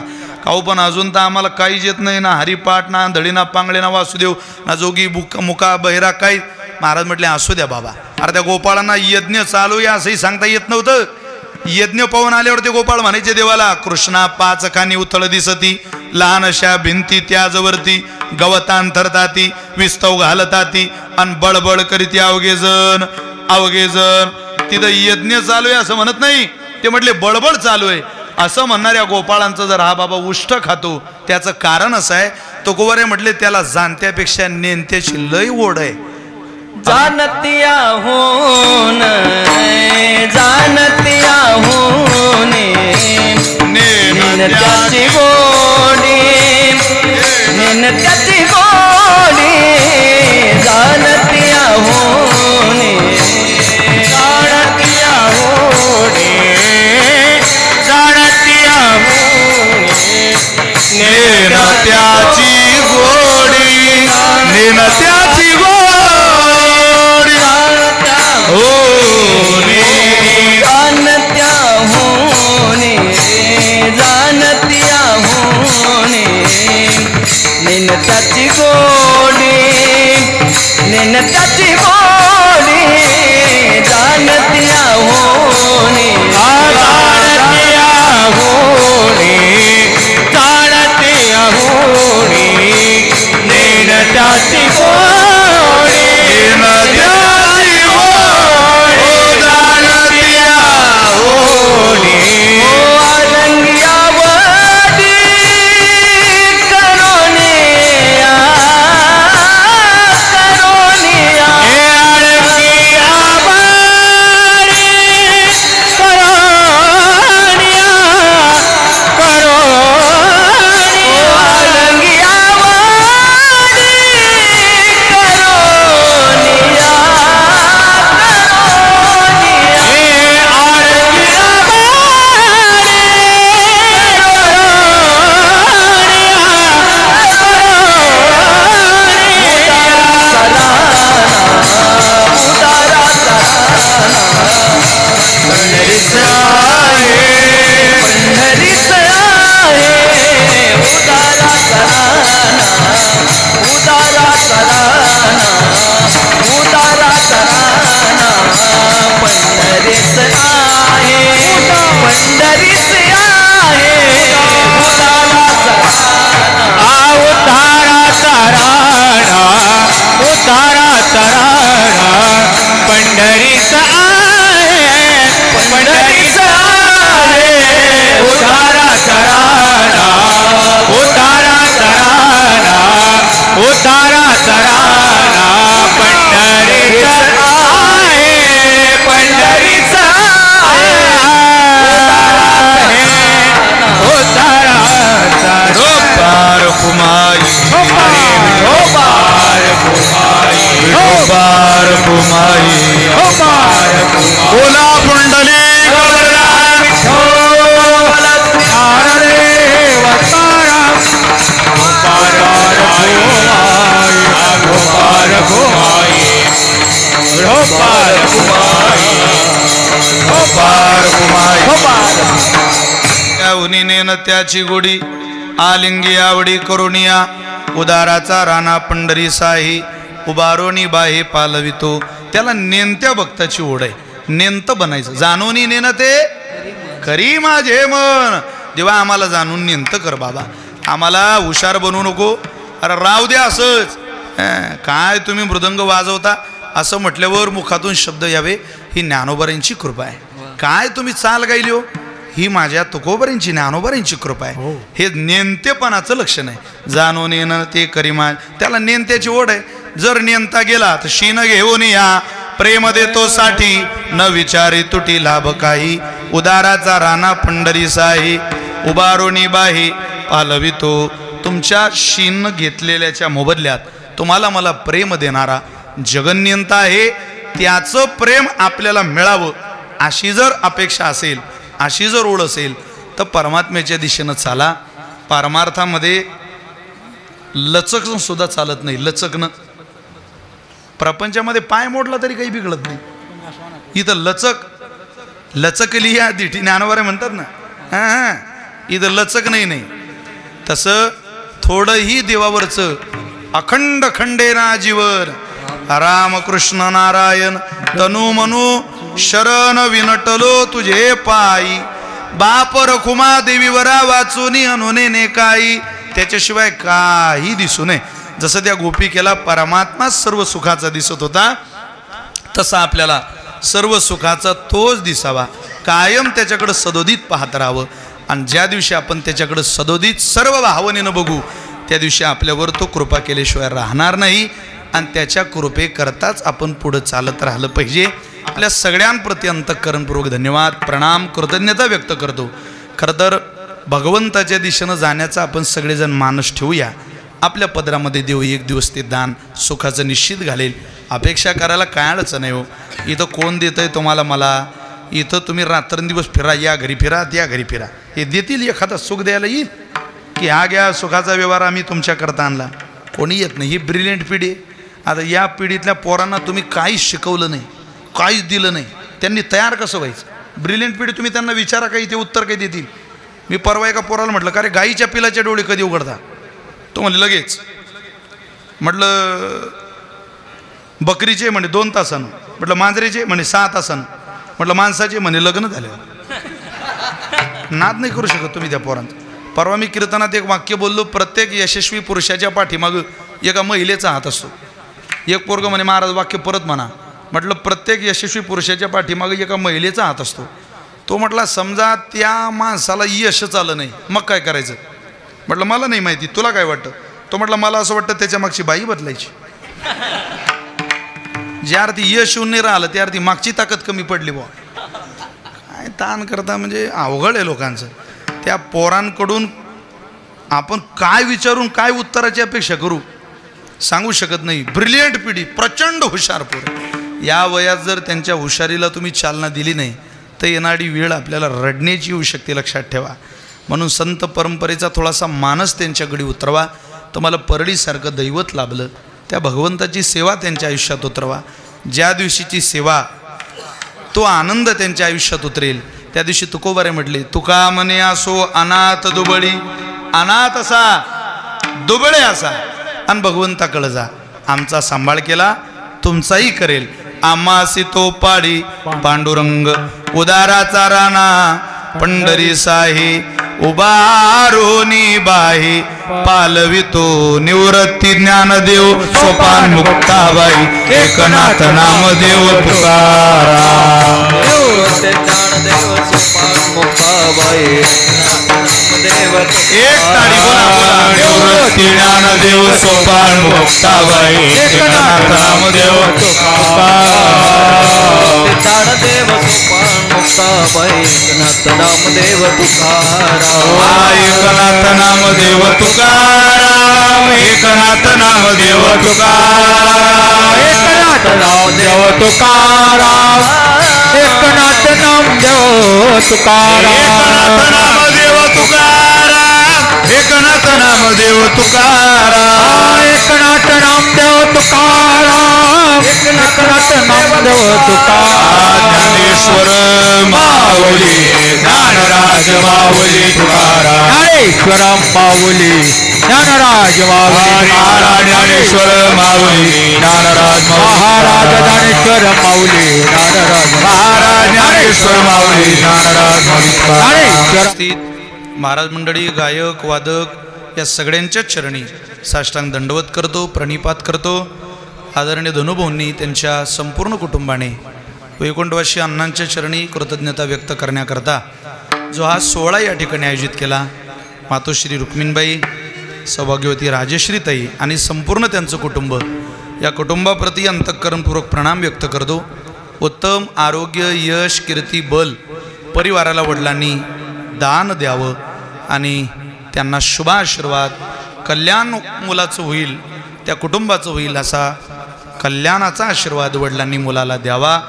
Speaker 2: अहो पण अजून तर आम्हाला काहीच येत नाही ना, हरिपाठ ना, धडीना, पांगळे ना, वासुदेव ना, जोगी मुका बहिरा काही. महाराज म्हटले असू द्या बाबा. अरे त्या गोपाळांना यज्ञ चालू आहे असंही सांगता येत नव्हतं. यज्ञ पाहून आल्यावर ते गोपाळ म्हणायचे देवाला, कृष्णा पाच खानी उथळ दिसती, लहान अशा भिंती त्याजवरती, गवतांतरताती, विस्तव घालताती, अन बळबळ करीती अवघे जण. तिथं यज्ञ चालू आहे असं म्हणत नाही, ते म्हटले बळबळ चालू आहे. असं म्हणणाऱ्या गोपाळांचं जर हा बाबा उष्ट खातो, त्याचं कारण असं आहे, तो गोवारे म्हटले त्याला जाणत्यापेक्षा नेणत्याची लय ओढ आहे.
Speaker 4: जानतिया होन नेनत्याची गोडी, नेनत्याची गोडी, जानतिया होने, जानतिया होने, जानतिया होने,
Speaker 2: नेनत्याची गोडी, नेनत्याची गोडी होने,
Speaker 4: जानत्या होने, जानतिया होने, नेनत्याची गोडी, नेनत्याची गोडी, जानतिया होने, जानतिया होने, जानतिया होने, नेनत्याची गोडी,
Speaker 2: नेनत्याची गोडी,
Speaker 4: जानतिया होने, आलंगियावडी करोनिया, करोनिया, आलंगियावडी करोनिया, करोनिया, आलंगियावडी करोनिया, पंढरीच आहे, पंढरीच आहे, उतारा तराणा, उतारा तराणा, उतारा तराणा, पंढरीच आहे, पंढरीच आहे, उतारा तराणा,
Speaker 2: पार कुमाई, पार कुमाई, बोला पुंडली त्याची गोडी, आलिंगी आवडी करुनिया, उदाराचा राणा पंढरी साही, उबारोनी बाहे पालवितो. त्याला नेनत्या भक्ताची ओढ आहे, नेंत बनायचं, जाणून नेणं ते खरी माझे मन. देवा आम्हाला जाणून नेंत कर बाबा, आम्हाला हुशार बनवू नको. अरे राव द्या असंच, काय तुम्ही मृदंग वाजवता असं म्हटल्यावर मुखातून शब्द यावे, ही ज्ञानोबरांची कृपा आहे. काय तुम्ही चाल गायली हो, ही माझ्या तुकोबरांची ज्ञानोबरांची कृपा आहे. हे नेंतेपणाचं लक्षण आहे. जाणून येणं ते करीमा, त्याला नेंत्याची ओढ आहे. जर नेंता गेला तर शीन घेऊन या, प्रेम देतो साठी, न विचारी तुटी लाभ काही. उदाराचा राणा पंढरी साही, उबारोनी बाही पालवितो. तुमच्या शीन घेतलेल्याच्या मोबदल्यात तुम्हाला मला प्रेम देणारा जगन्यंत आहे, त्याचं प्रेम आपल्याला मिळावं अशी जर अपेक्षा असेल, अशी जर ओढ असेल, तर परमात्म्याच्या दिशेनं चाला. परमार्थामध्ये लचकन सुद्धा चालत नाही. लचकणं प्रपंचामध्ये पाय मोडला तरी काही बिघडत नाही. इथं लचकली या दिठी ज्ञानोबा म्हणतात ना, हां इथं लचक नाही. तसं थोडंही देवावरचं अखंड खंडेना जीवर रामकृष्ण नारायण तनु मनु शरण विनटलो तुझे पायी बाप रखुमा देवीवरा वाचूनी अनुने काही त्याच्याशिवाय काही दिसू नये. जसं त्या गोपिकेला परमात्मा सर्व सुखाचा दिसत होता तसा आपल्याला सर्व सुखाचा तोच दिसावा, कायम त्याच्याकडे सदोदित पाहत राहावं. आणि ज्या दिवशी आपण त्याच्याकडे सदोदित सर्व भावनेनं बघू त्या दिवशी आपल्यावर तो कृपा केल्याशिवाय राहणार नाही. आणि त्याच्या कृपेकरताच आपण पुढं चालत राहिलं पाहिजे. आपल्या सगळ्यांप्रती अंतःकरणपूर्वक धन्यवाद प्रणाम कृतज्ञता व्यक्त करतो. खरं तर भगवंताच्या दिशेनं जाण्याचा आपण सगळेजण मानस ठेवूया. आपल्या पदरामध्ये देव एक दिवस ते दान सुखाचं निश्चित घालेल. अपेक्षा करायला काय अडचण नाही हो. इथं कोण देतंय तुम्हाला मला, इथं तुम्ही रात्रंदिवस फिरा, या घरी फिरा त्या घरी फिरा, हे देतील एखादा सुख द्यायला येईल की हा घ्या सुखाचा व्यवहार आम्ही तुमच्याकरता आणला. कोणी येत नाही. ही ब्रिलियंट पिढी. आता या पिढीतल्या पोरांना तुम्ही काहीच शिकवलं नाही, काहीच दिलं नाही, त्यांनी तयार कसं व्हायचं. ब्रिलियंट पिढी तुम्ही त्यांना विचारा काही ते उत्तर काही देतील. मी परवा एका पोराला म्हटलं का रे गाईच्या पिलाचे डोळे कधी उघडता, तो म्हणले लगेच. म्हटलं बकरीचे म्हणे 2 तासानं, म्हटलं मांजरीचे म्हणे 6 तासानं, म्हटलं माणसाचे म्हणे लग्न झाले. नाद नाही करू शकत तुम्ही त्या पोरांचं. परवा मी कीर्तनात एक वाक्य बोललो, प्रत्येक यशस्वी पुरुषाच्या पाठीमागं एका महिलेचा हात असतो. एक पोरग म्हणे महाराज वाक्य परत म्हणा. म्हटलं प्रत्येक यशस्वी पुरुषाच्या पाठीमागं एका महिलेचा हात असतो. तो म्हटला समजा त्या माणसाला यशच आलं नाही मग काय करायचं. म्हटलं मला नाही माहिती, तुला काय वाटतं. तो म्हटलं मला असं वाटतं त्याच्या मागची बाई बदलायची. ज्या अर्थी यश येऊन नाही राहिलं त्या अर्थी मागची ताकद कमी पडली बुवा. काय ताण करता म्हणजे अवघड आहे लोकांचं. त्या पोरांकडून आपण काय विचारून काय उत्तराची अपेक्षा करू सांगू शकत नाही. ब्रिलियंट पिढी, प्रचंड हुशार पोर. या वयात जर त्यांच्या हुशारीला तुम्ही चालना दिली नाही तर येणारी वेळ आपल्याला रडण्याची येऊ शकते, लक्षात ठेवा. म्हणून संत परंपरेचा थोडासा मानस त्यांच्याकडे उतरवा. तुम्हाला परळीसारखं दैवत लाभलं त्या भगवंताची सेवा त्यांच्या आयुष्यात उतरवा. ज्या दिवशीची सेवा तो आनंद त्यांच्या आयुष्यात उतरेल त्या दिवशी तुकोबारे म्हटले, तुका म्हणे असो अनाथ दुबळी, अनाथ असा दुबळे असा आणि भगवंताकडे जा. आमचा सांभाळ केला तुमचाही करेल. आमासी तो पाडी पांडुरंग उदाराचा राणा पंढरी साही उबारोनी बाही पालवितो निवृत्ती ज्ञानदेव सोपान मुक्ताबाई एकनाथ नामदेव तुकाराम. एक ताडी बोला बोला. निवृत्ती ज्ञानदेव सोपान मुक्ताबाई एकनाथ नामदेव तुकाराम.
Speaker 4: ज्ञानदेव सोपान मुक्ताबाई एकनाथ नामदेव तुकाराम.
Speaker 2: एकनाथ नामदेव तुकाराम. एकनाथ नामदेव तुकाराम.
Speaker 3: एकनाथ नामदेव तुकाराम. एकनाथ नामदेव तुकाराम.
Speaker 2: एकनाथ नामदेव तुकाराम. एकनाथ नामदेव तुकाराम.
Speaker 3: एकनाथ नामदेव तुकाराम.
Speaker 2: ज्ञानेश्वर माऊली ज्ञानराज माऊली तुकाराम.
Speaker 3: ज्ञानेश्वर माऊली ज्ञानराज माऊली.
Speaker 2: ज्ञानेश्वर माऊली ज्ञानराज
Speaker 3: महाराज ज्ञानेश्वर माऊली ज्ञानराज.
Speaker 2: महाराज ज्ञानेश्वर माऊली ज्ञानराज
Speaker 3: ज्ञानेश्वर.
Speaker 2: महाराज मंडळी, गायक वादक या सगळ्यांच्याच चरणी साष्टांग दंडवत करतो, प्रणिपात करतो. आदरणीय धनुभाऊंनी त्यांच्या संपूर्ण कुटुंबाने वैकुंठवासी अण्णांच्या चरणी कृतज्ञता व्यक्त करण्याकरता जो हा सोहळा या ठिकाणी आयोजित केला, मातोश्री रुक्मिणबाई, सौभाग्यवती राजश्रीताई आणि संपूर्ण त्यांचं कुटुंब, या कुटुंबाप्रती अंतःकरणपूर्वक प्रणाम व्यक्त करतो. उत्तम आरोग्य, यश, कीर्ती, बल परिवाराला वडिलांनी दान द्यावं आणि त्यांना शुभ आशीर्वाद, कल्याण मुलाचं होईल, त्या कुटुंबाचं होईल असा कल्याणाचा आशीर्वाद वडिलांनी मुलाला द्यावा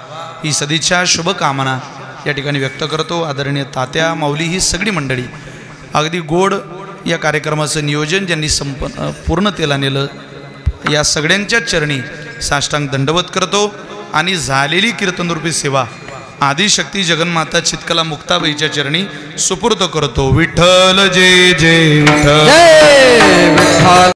Speaker 2: ही सदिच्छा शुभकामना या ठिकाणी व्यक्त करतो. आदरणीय तात्या, माऊली ही सगळी मंडळी अगदी गोड या कार्यक्रमाचं नियोजन ज्यांनी पूर्णतेला नेलं या सगळ्यांच्या चरणी साष्टांग दंडवत करतो. आणि झालेली कीर्तनरूपी सेवा आदिशक्ती जगन्माता चितकला मुक्ताबाईच्या चरणी सुपूर्द करतो. विठ्ठल जय जय विठ्ठल.